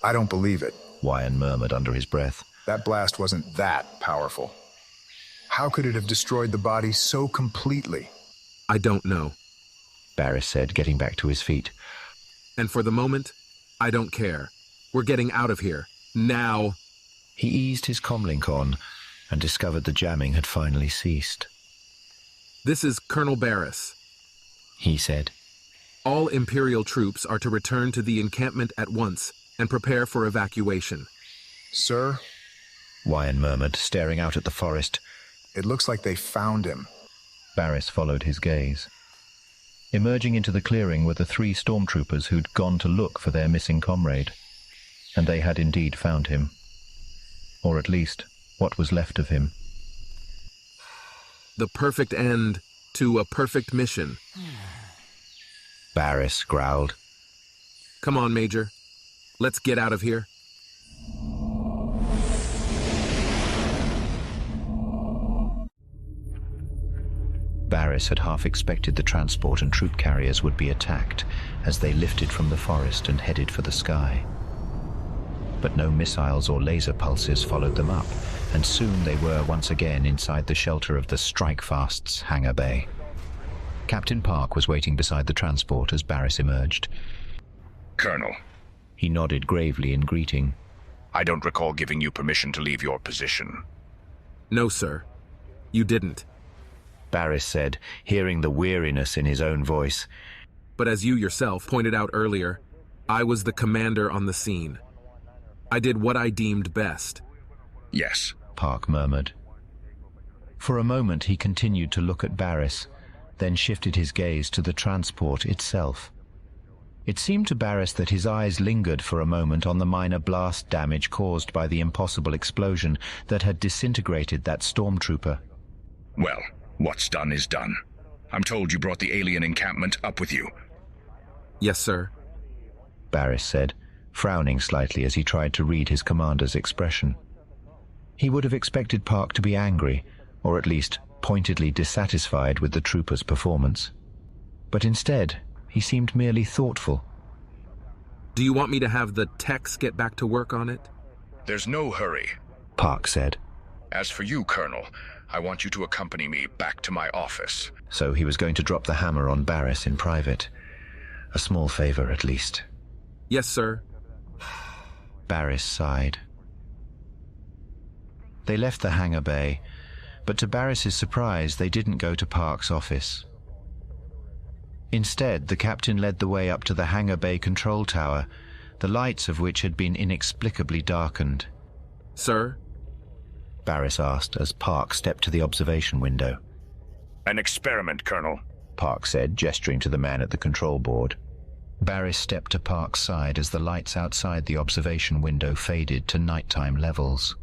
I don't believe it, Wyan murmured under his breath. That blast wasn't that powerful. How could it have destroyed the body so completely? I don't know, Barris said, getting back to his feet. And for the moment, I don't care. We're getting out of here. Now. He eased his comlink on and discovered the jamming had finally ceased. This is Colonel Barris, he said. All Imperial troops are to return to the encampment at once and prepare for evacuation. Sir? Wyan murmured, staring out at the forest. It looks like they found him. Barris followed his gaze. Emerging into the clearing were the 3 stormtroopers who'd gone to look for their missing comrade. And they had indeed found him. Or at least, what was left of him. The perfect end to a perfect mission. Barris growled. Come on, Major. Let's get out of here. Barris had half expected the transport and troop carriers would be attacked as they lifted from the forest and headed for the sky. But no missiles or laser pulses followed them up, and soon they were once again inside the shelter of the Strikefast's hangar bay. Captain Parck was waiting beside the transport as Barris emerged. Colonel. He nodded gravely in greeting. I don't recall giving you permission to leave your position. No, sir. You didn't. Barris said, hearing the weariness in his own voice. But as you yourself pointed out earlier, I was the commander on the scene. I did what I deemed best. Yes, Parck murmured. For a moment he continued to look at Barris, then shifted his gaze to the transport itself. It seemed to Barris that his eyes lingered for a moment on the minor blast damage caused by the impossible explosion that had disintegrated that stormtrooper. Well, what's done is done. I'm told you brought the alien encampment up with you. Yes, sir. Barris said, frowning slightly as he tried to read his commander's expression. He would have expected Parck to be angry, or at least pointedly dissatisfied with the trooper's performance. But instead, he seemed merely thoughtful. Do you want me to have the techs get back to work on it? There's no hurry, Parck said. As for you, Colonel, I want you to accompany me back to my office. So he was going to drop the hammer on Barris in private. A small favor, at least. Yes, sir. Barris sighed. They left the hangar bay, but to Barris's surprise, they didn't go to Park's office. Instead, the captain led the way up to the hangar bay control tower, the lights of which had been inexplicably darkened. Sir? Barris asked as Parck stepped to the observation window. An experiment, Colonel, Parck said, gesturing to the man at the control board. Barris stepped to Park's side as the lights outside the observation window faded to nighttime levels.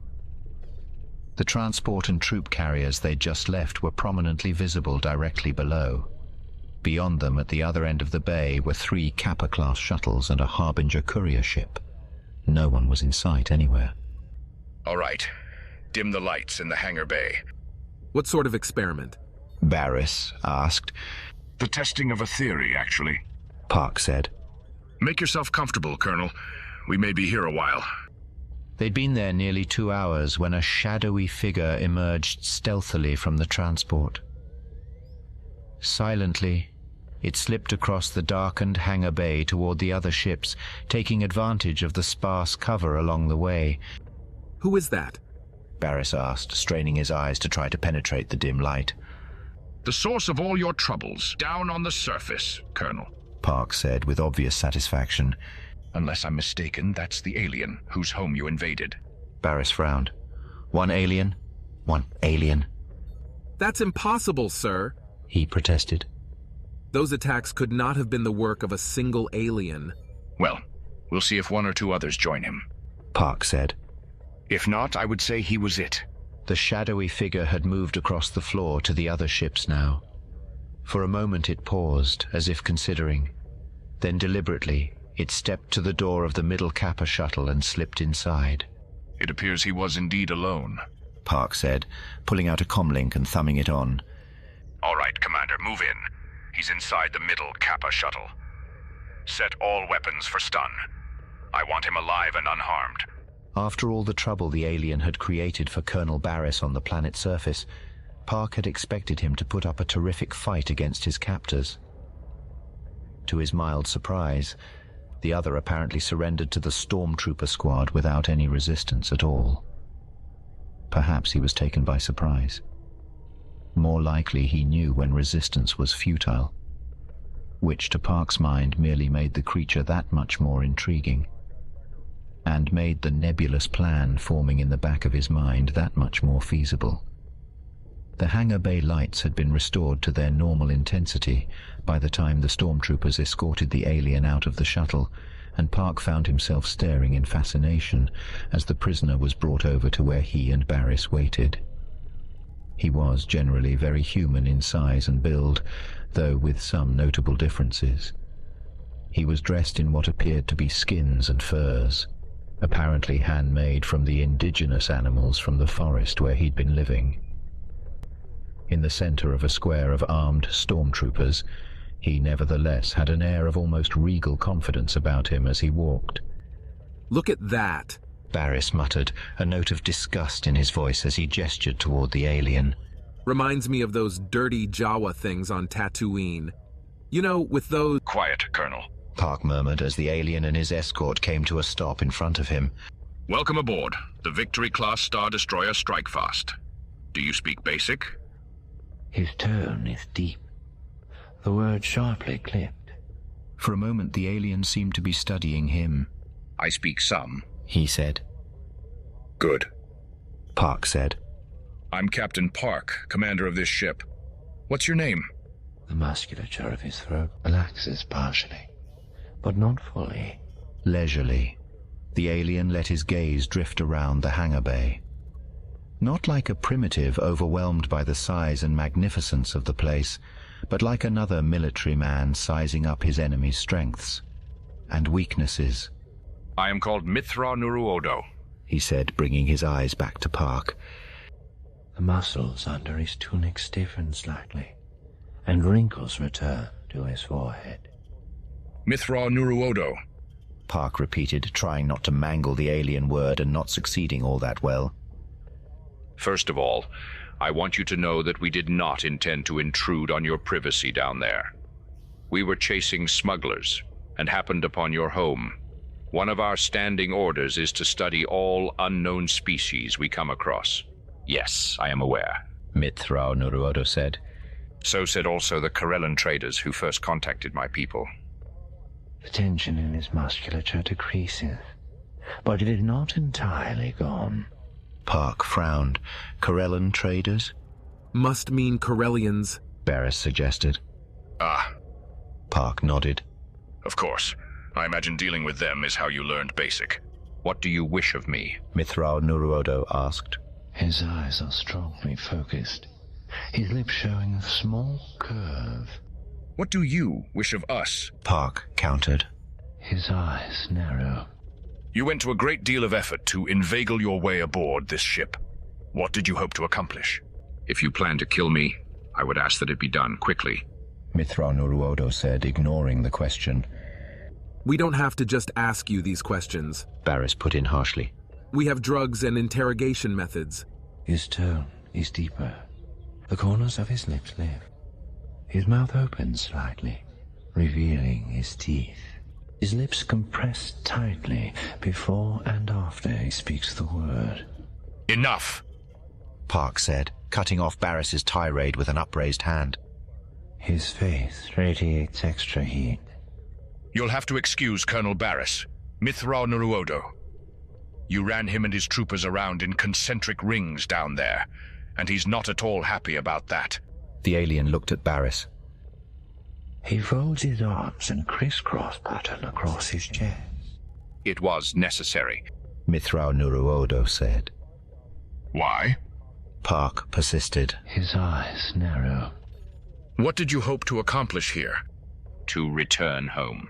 The transport and troop carriers they'd just left were prominently visible directly below. Beyond them, at the other end of the bay, were 3 Kappa-class shuttles and a Harbinger courier ship. No one was in sight anywhere. All right. Dim the lights in the hangar bay. What sort of experiment? Barris asked. The testing of a theory, actually. Parck said. Make yourself comfortable, Colonel. We may be here a while. They'd been there nearly 2 hours when a shadowy figure emerged stealthily from the transport. Silently, it slipped across the darkened hangar bay toward the other ships, taking advantage of the sparse cover along the way. Who is that? Barris asked, straining his eyes to try to penetrate the dim light. The source of all your troubles, down on the surface, Colonel, Parck said with obvious satisfaction. Unless I'm mistaken, that's the alien whose home you invaded. Barris frowned. One alien? One alien? That's impossible, sir, he protested. Those attacks could not have been the work of a single alien. Well, we'll see if 1 or 2 others join him, Parck said. If not, I would say he was it. The shadowy figure had moved across the floor to the other ships now. For a moment it paused, as if considering. Then deliberately, it stepped to the door of the middle Kappa shuttle and slipped inside. It appears he was indeed alone, Parck said, pulling out a comlink and thumbing it on. All right, Commander, move in. He's inside the middle Kappa shuttle. Set all weapons for stun. I want him alive and unharmed. After all the trouble the alien had created for Colonel Barris on the planet's surface, Parck had expected him to put up a terrific fight against his captors. To his mild surprise, the other apparently surrendered to the stormtrooper squad without any resistance at all. Perhaps he was taken by surprise. More likely he knew when resistance was futile, which to Park's mind merely made the creature that much more intriguing, and made the nebulous plan forming in the back of his mind that much more feasible. The hangar bay lights had been restored to their normal intensity by the time the stormtroopers escorted the alien out of the shuttle, and Parck found himself staring in fascination as the prisoner was brought over to where he and Barris waited. He was generally very human in size and build, though with some notable differences. He was dressed in what appeared to be skins and furs, apparently handmade from the indigenous animals from the forest where he'd been living. In the center of a square of armed stormtroopers, he nevertheless had an air of almost regal confidence about him as he walked. "Look at that," Barris muttered, a note of disgust in his voice as he gestured toward the alien. "Reminds me of those dirty Jawa things on Tatooine. You know, with those—" "Quiet, Colonel," Parck murmured as the alien and his escort came to a stop in front of him. "Welcome aboard, the Victory-class Star Destroyer Strikefast. Do you speak Basic?" His tone is deep, the words sharply clipped. For a moment the alien seemed to be studying him. "I speak some," he said. "Good," Parck said. "I'm Captain Parck, commander of this ship. What's your name?" The musculature of his throat relaxes partially, but not fully. Leisurely, the alien let his gaze drift around the hangar bay. Not like a primitive overwhelmed by the size and magnificence of the place, but like another military man sizing up his enemy's strengths and weaknesses. "I am called Mitth'raw'nuruodo," he said, bringing his eyes back to Parck. The muscles under his tunic stiffen slightly, and wrinkles return to his forehead. "Mitth'raw'nuruodo," Parck repeated, trying not to mangle the alien word and not succeeding all that well. "First of all, I want you to know that we did not intend to intrude on your privacy down there. We were chasing smugglers and happened upon your home. One of our standing orders is to study all unknown species we come across." "Yes, I am aware," Mitth'raw'nuruodo said. "So said also the Corellan traders who first contacted my people." The tension in his musculature decreases, but it is not entirely gone. Parck frowned. Corellan traders? "Must mean Corellians," Barris suggested. "Ah." Parck nodded. "Of course. I imagine dealing with them is how you learned Basic. What do you wish of me?" Mitth'raw'nuruodo asked. His eyes are strongly focused, his lips showing a small curve. "What do you wish of us?" Parck countered. His eyes narrow. "You went to a great deal of effort to inveigle your way aboard this ship. What did you hope to accomplish?" "If you plan to kill me, I would ask that it be done quickly," Mitth'raw'nuruodo said, ignoring the question. "We don't have to just ask you these questions," Barris put in harshly. "We have drugs and interrogation methods." His tone is deeper. The corners of his lips lift. His mouth opens slightly, revealing his teeth. His lips compress tightly before and after he speaks the word. "Enough," Parck said, cutting off Barris's tirade with an upraised hand. His face radiates extra heat. "You'll have to excuse Colonel Barris, Mitth'raw'nuruodo. You ran him and his troopers around in concentric rings down there, and he's not at all happy about that." The alien looked at Barris. He folds his arms in a crisscross pattern across his chest. "It was necessary," Mitth'raw'nuruodo said. "Why?" Parck persisted. His eyes narrow. "What did you hope to accomplish here?" "To return home."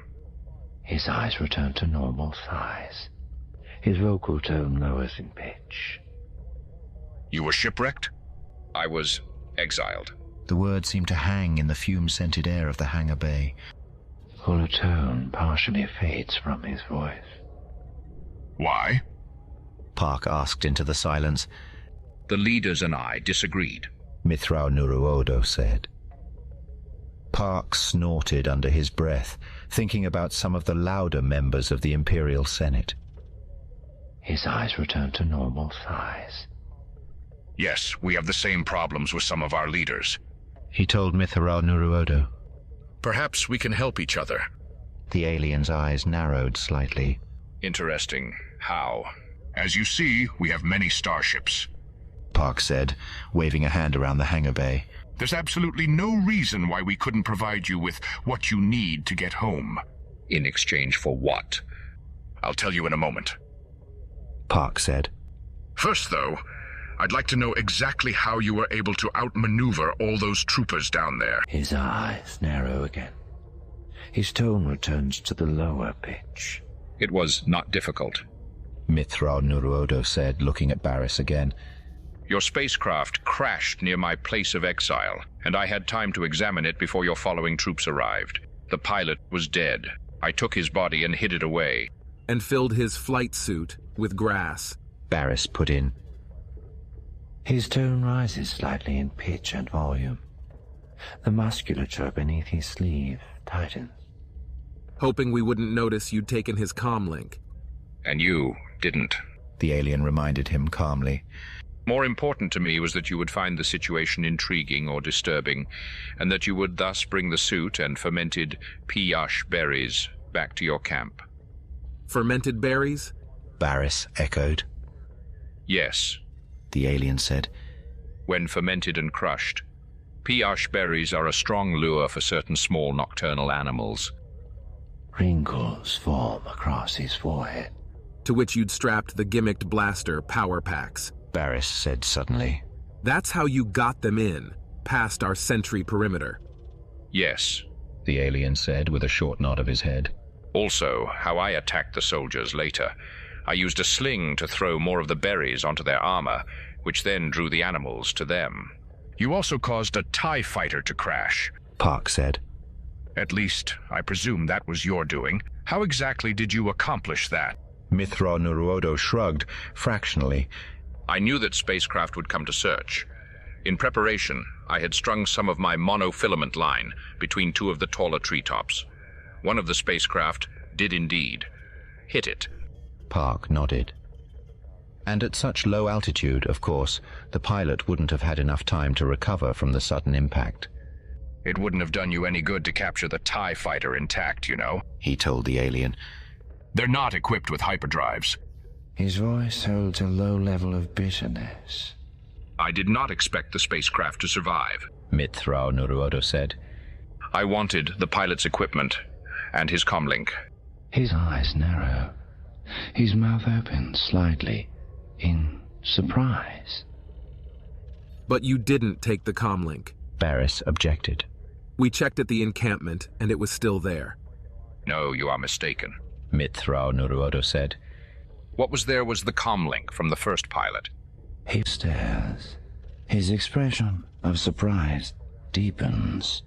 His eyes return to normal size. His vocal tone lowers in pitch. "You were shipwrecked?" "I was exiled." The word seemed to hang in the fume-scented air of the hangar bay. Fuller tone partially fades from his voice. "Why?" Parck asked into the silence. "The leaders and I disagreed," Mitth'raw'nuruodo said. Parck snorted under his breath, thinking about some of the louder members of the Imperial Senate. His eyes return to normal size. "Yes, we have the same problems with some of our leaders," he told Mitth'raw'nuruodo. "Perhaps we can help each other." The alien's eyes narrowed slightly. "Interesting. How?" "As you see, we have many starships. Parck said, waving a hand around the hangar bay. There's absolutely no reason why we couldn't provide you with what you need to get home. In exchange for what? I'll tell you in a moment. Parck said. First, though, I'd like to know exactly how you were able to outmaneuver all those troopers down there. His eyes narrow again. His tone returns to the lower pitch. It was not difficult. Mitth'raw'nuruodo said, looking at Barris again. Your spacecraft crashed near my place of exile, and I had time to examine it before your following troops arrived. The pilot was dead. I took his body and hid it away. And filled his flight suit with grass. Barris put in. His tone rises slightly in pitch and volume. The musculature beneath his sleeve tightens. Hoping we wouldn't notice you'd taken his comlink. And you didn't. The alien reminded him calmly. More important to me was that you would find the situation intriguing or disturbing, and that you would thus bring the suit and fermented piyash berries back to your camp. Fermented berries? Barris echoed. Yes, the alien said. When fermented and crushed, piyash berries are a strong lure for certain small nocturnal animals. Wrinkles form across his forehead. To which you'd strapped the gimmicked blaster power packs. Barris said suddenly. That's how you got them in, past our sentry perimeter. Yes, the alien said with a short nod of his head. Also, how I attacked the soldiers later. I used a sling to throw more of the berries onto their armor, which then drew the animals to them. You also caused a TIE fighter to crash, Parck said. At least, I presume that was your doing. How exactly did you accomplish that? Mitth'raw'nuruodo shrugged, fractionally. I knew that spacecraft would come to search. In preparation, I had strung some of my monofilament line between two of the taller treetops. One of the spacecraft did indeed hit it. Parck nodded. And at such low altitude, of course, the pilot wouldn't have had enough time to recover from the sudden impact. It wouldn't have done you any good to capture the TIE fighter intact, you know, he told the alien. They're not equipped with hyperdrives. His voice holds a low level of bitterness. I did not expect the spacecraft to survive, Mitth'raw'nuruodo said. I wanted the pilot's equipment and his comlink. His eyes narrow. His mouth opens slightly, in surprise. But you didn't take the comlink, Barris objected. We checked at the encampment, and it was still there. No, you are mistaken, Mitth'raw'nuruodo said. What was there was the comlink from the first pilot. He stares. His expression of surprise deepens.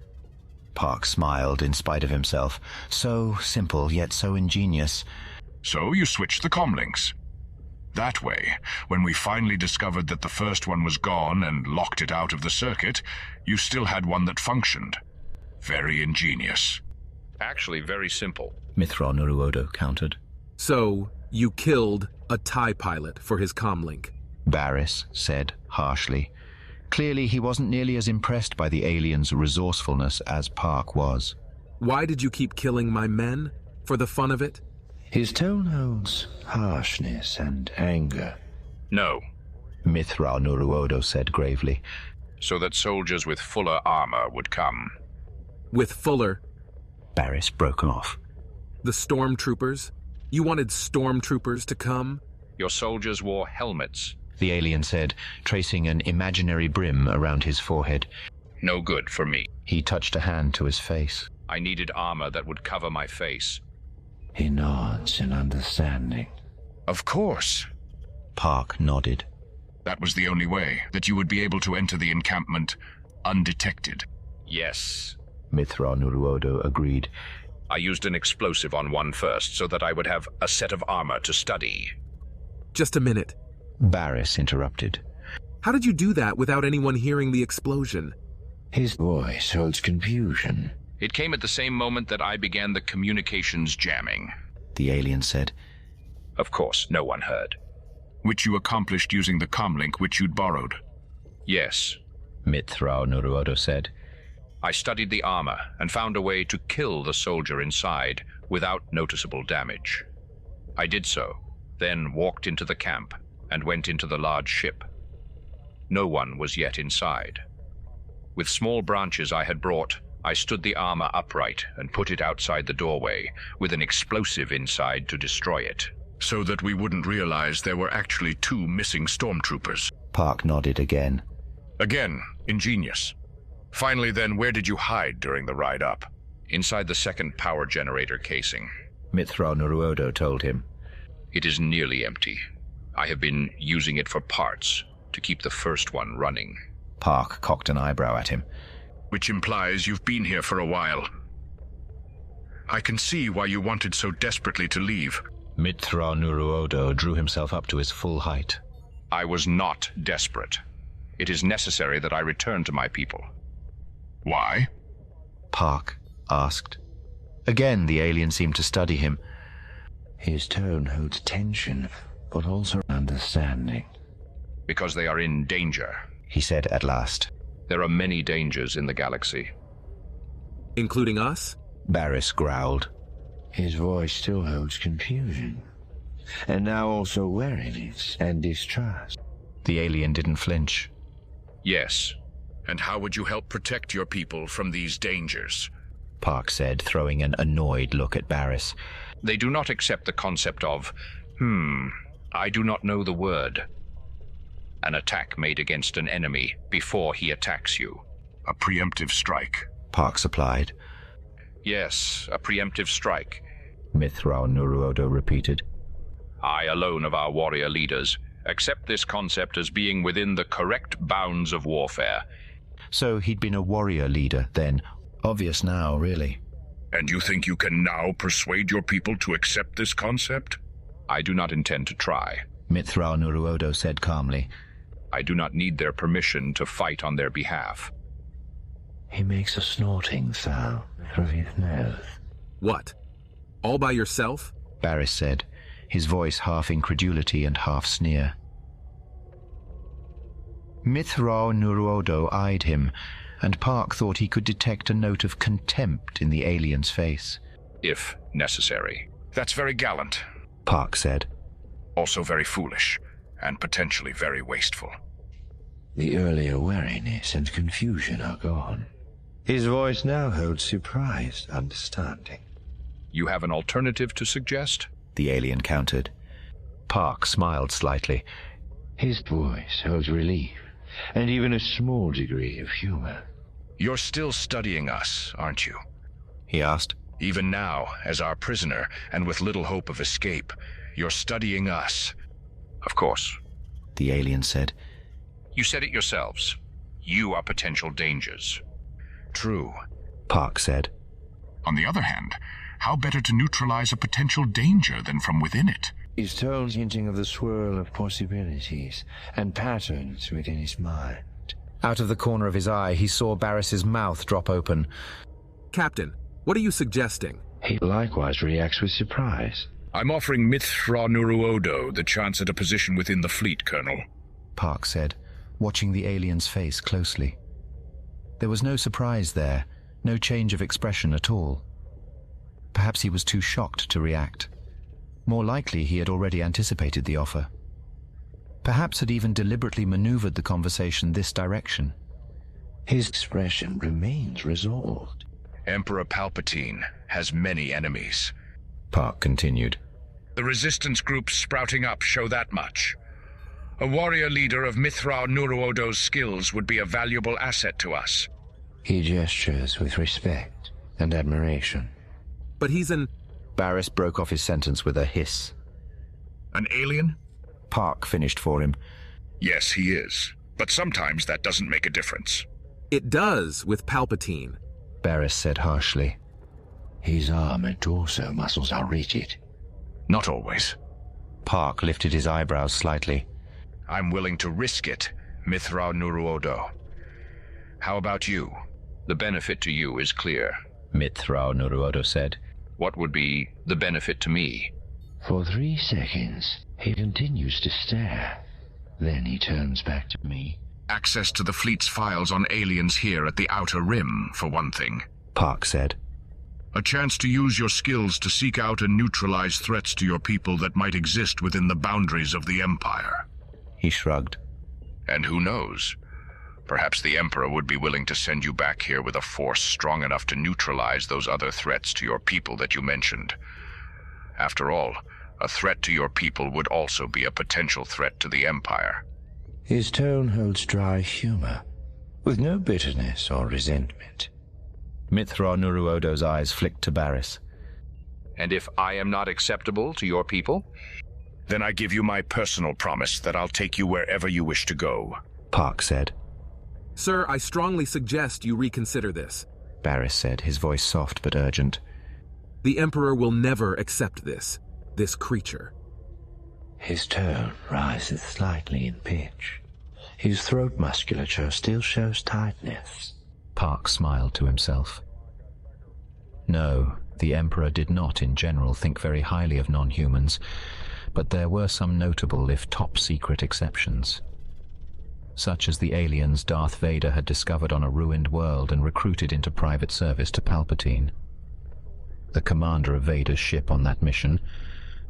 Parck smiled in spite of himself. So simple, yet so ingenious. So you switched the comlinks. That way, when we finally discovered that the first one was gone and locked it out of the circuit, you still had one that functioned. Very ingenious. Actually, very simple, Mitth'raw'nuruodo countered. So, you killed a TIE pilot for his comlink, Barris said harshly. Clearly, he wasn't nearly as impressed by the alien's resourcefulness as Parck was. Why did you keep killing my men? For the fun of it? His tone holds harshness and anger. No, Mitth'raw'nuruodo said gravely. So that soldiers with fuller armor would come. With fuller? Barris broke off. The stormtroopers? You wanted stormtroopers to come? Your soldiers wore helmets, the alien said, tracing an imaginary brim around his forehead. No good for me. He touched a hand to his face. I needed armor that would cover my face. He nods in understanding. Of course. Parck nodded. That was the only way, that you would be able to enter the encampment undetected. Yes, Mitth'raw'nuruodo agreed. I used an explosive on one first, so that I would have a set of armor to study. Just a minute. Barris interrupted. How did you do that without anyone hearing the explosion? His voice holds confusion. It came at the same moment that I began the communications jamming, the alien said. Of course, no one heard. Which you accomplished using the comlink which you'd borrowed. Yes, Mitth'raw'nuruodo said. I studied the armor and found a way to kill the soldier inside without noticeable damage. I did so, then walked into the camp and went into the large ship. No one was yet inside. With small branches I had brought, I stood the armor upright and put it outside the doorway, with an explosive inside to destroy it. So that we wouldn't realize there were actually 2 missing stormtroopers. Parck nodded again. Again, ingenious. Finally then, where did you hide during the ride up? Inside the second power generator casing. Mitth'raw'nuruodo told him. It is nearly empty. I have been using it for parts, to keep the first one running. Parck cocked an eyebrow at him. Which implies you've been here for a while. I can see why you wanted so desperately to leave. Mitth'raw'nuruodo drew himself up to his full height. I was not desperate. It is necessary that I return to my people. Why? Parck asked. Again, the alien seemed to study him. His tone holds tension, but also understanding. Because they are in danger, he said at last. There are many dangers in the galaxy. Including us? Barris growled. His voice still holds confusion, and now also wariness and distrust. The alien didn't flinch. Yes. And how would you help protect your people from these dangers? Parck said, throwing an annoyed look at Barris. They do not accept the concept of, I do not know the word. An attack made against an enemy before he attacks you. A preemptive strike, Parck supplied. Yes, a preemptive strike. Mitth'raw'nuruodo repeated. I alone of our warrior leaders accept this concept as being within the correct bounds of warfare. So he'd been a warrior leader then. Obvious now, really. And you think you can now persuade your people to accept this concept? I do not intend to try. Mitth'raw'nuruodo said calmly. I do not need their permission to fight on their behalf. He makes a snorting sound through his mouth. What? All by yourself? Barris said, his voice half incredulity and half sneer. Mitth'raw'nuruodo eyed him, and Parck thought he could detect a note of contempt in the alien's face. If necessary. That's very gallant, Parck said. Also very foolish, and potentially very wasteful. The earlier wariness and confusion are gone. His voice now holds surprised understanding. You have an alternative to suggest? The alien countered. Parck smiled slightly. His voice holds relief, and even a small degree of humor. You're still studying us, aren't you? He asked. Even now, as our prisoner, and with little hope of escape, you're studying us. Of course. The alien said. You said it yourselves. You are potential dangers. True, Parck said. On the other hand, how better to neutralize a potential danger than from within it? His tones hinting of the swirl of possibilities and patterns within his mind. Out of the corner of his eye, he saw Barris's mouth drop open. Captain, what are you suggesting? He likewise reacts with surprise. I'm offering Mitth'raw'nuruodo the chance at a position within the fleet, Colonel. Parck said, watching the alien's face closely. There was no surprise there, no change of expression at all. Perhaps he was too shocked to react. More likely he had already anticipated the offer. Perhaps had even deliberately maneuvered the conversation this direction. His expression remains resolved. Emperor Palpatine has many enemies, Parck continued. The resistance groups sprouting up show that much. A warrior leader of Mitth'raw'nuruodo's skills would be a valuable asset to us. He gestures with respect and admiration. But he's an... Barris broke off his sentence with a hiss. An alien? Parck finished for him. Yes, he is. But sometimes that doesn't make a difference. It does with Palpatine, Barris said harshly. His arm and torso muscles are rigid. Not always. Parck lifted his eyebrows slightly. I'm willing to risk it, Mitth'raw'nuruodo. How about you? The benefit to you is clear, Mitth'raw'nuruodo said. What would be the benefit to me? For 3 seconds, he continues to stare. Then he turns back to me. Access to the fleet's files on aliens here at the Outer Rim, for one thing, Parck said. A chance to use your skills to seek out and neutralize threats to your people that might exist within the boundaries of the Empire. He shrugged. And who knows? Perhaps the Emperor would be willing to send you back here with a force strong enough to neutralize those other threats to your people that you mentioned. After all, a threat to your people would also be a potential threat to the Empire. His tone holds dry humor, with no bitterness or resentment. Mitth'raw'nuruodo's eyes flicked to Barris. And if I am not acceptable to your people? Then I give you my personal promise that I'll take you wherever you wish to go, Parck said. Sir, I strongly suggest you reconsider this, Barris said, his voice soft but urgent. The Emperor will never accept this creature. His tone rises slightly in pitch. His throat musculature still shows tightness. Parck smiled to himself. No, the Emperor did not in general think very highly of non-humans, but there were some notable, if top-secret exceptions, such as the aliens Darth Vader had discovered on a ruined world and recruited into private service to Palpatine. The commander of Vader's ship on that mission,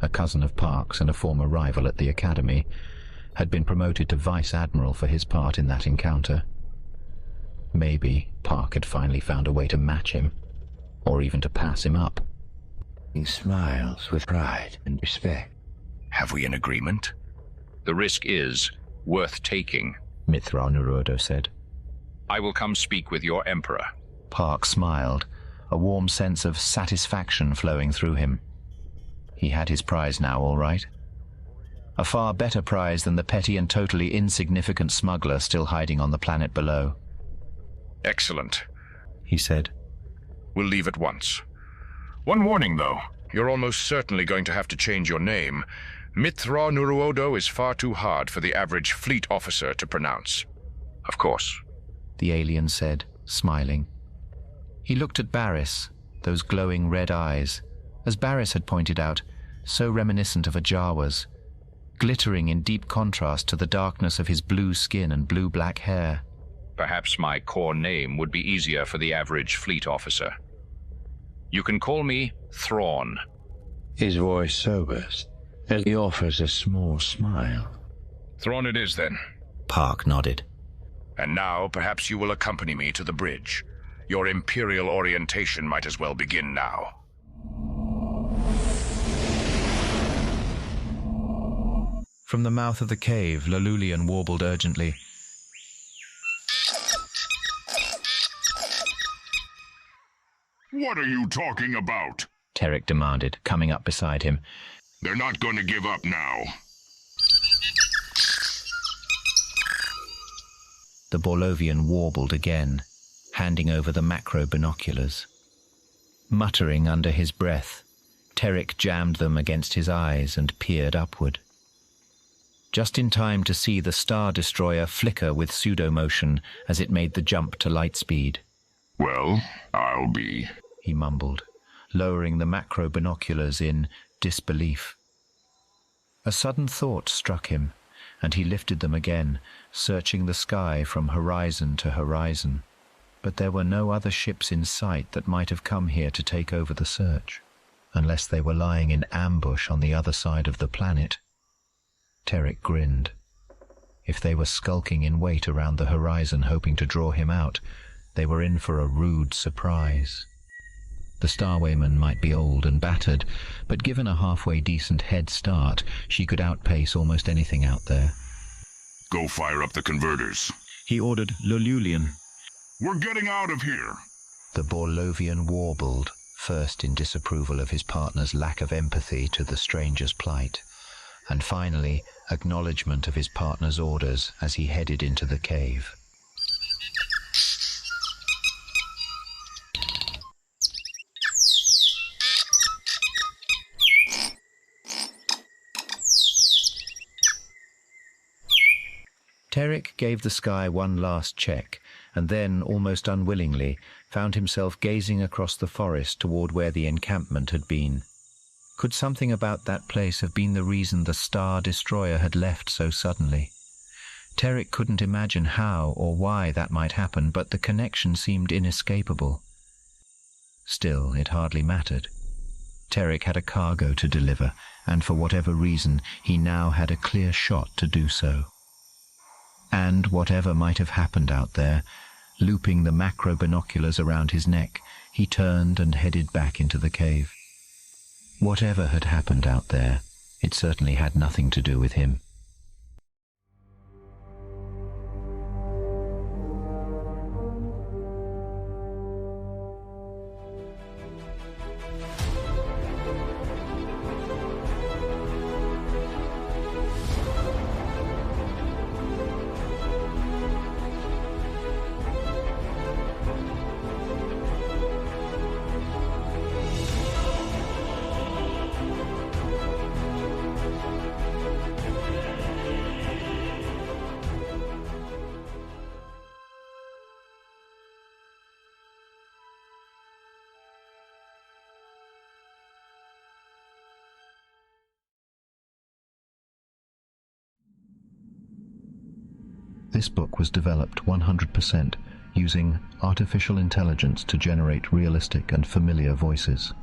a cousin of Park's and a former rival at the Academy, had been promoted to Vice Admiral for his part in that encounter. Maybe Parck had finally found a way to match him, or even to pass him up. He smiles with pride and respect. Have we an agreement? The risk is worth taking, Mitth'raw'nuruodo said. I will come speak with your Emperor. Parck smiled, a warm sense of satisfaction flowing through him. He had his prize now, all right. A far better prize than the petty and totally insignificant smuggler still hiding on the planet below. Excellent, he said. We'll leave at once. One warning, though. You're almost certainly going to have to change your name. Mitth'raw'nuruodo is far too hard for the average fleet officer to pronounce. Of course, the alien said, smiling. He looked at Barris, those glowing red eyes, as Barris had pointed out, so reminiscent of a Jawa's, glittering in deep contrast to the darkness of his blue skin and blue-black hair. Perhaps my core name would be easier for the average fleet officer. You can call me Thrawn. His voice sobers as he offers a small smile. Thrawn it is, then. Parck nodded. And now, perhaps you will accompany me to the bridge. Your Imperial orientation might as well begin now. From the mouth of the cave, Lululian warbled urgently. What are you talking about? Terek demanded, coming up beside him. They're not going to give up now. The Borlovian warbled again, handing over the macro binoculars. Muttering under his breath, Terek jammed them against his eyes and peered upward. Just in time to see the Star Destroyer flicker with pseudo-motion as it made the jump to light speed. Well, I'll be, he mumbled, lowering the macro binoculars in disbelief. A sudden thought struck him, and he lifted them again, searching the sky from horizon to horizon. But there were no other ships in sight that might have come here to take over the search, unless they were lying in ambush on the other side of the planet. Terek grinned. If they were skulking in wait around the horizon hoping to draw him out, they were in for a rude surprise. The Starwayman might be old and battered, but given a halfway decent head start, she could outpace almost anything out there. Go fire up the converters, he ordered Lululian. We're getting out of here. The Borlovian warbled, first in disapproval of his partner's lack of empathy to the stranger's plight, and finally acknowledgement of his partner's orders as he headed into the cave. Terek gave the sky one last check, and then, almost unwillingly, found himself gazing across the forest toward where the encampment had been. Could something about that place have been the reason the Star Destroyer had left so suddenly? Terek couldn't imagine how or why that might happen, but the connection seemed inescapable. Still, it hardly mattered. Terek had a cargo to deliver, and for whatever reason, he now had a clear shot to do so. And whatever might have happened out there, looping the macro binoculars around his neck, he turned and headed back into the cave. Whatever had happened out there, it certainly had nothing to do with him. This book was developed 100% using artificial intelligence to generate realistic and familiar voices.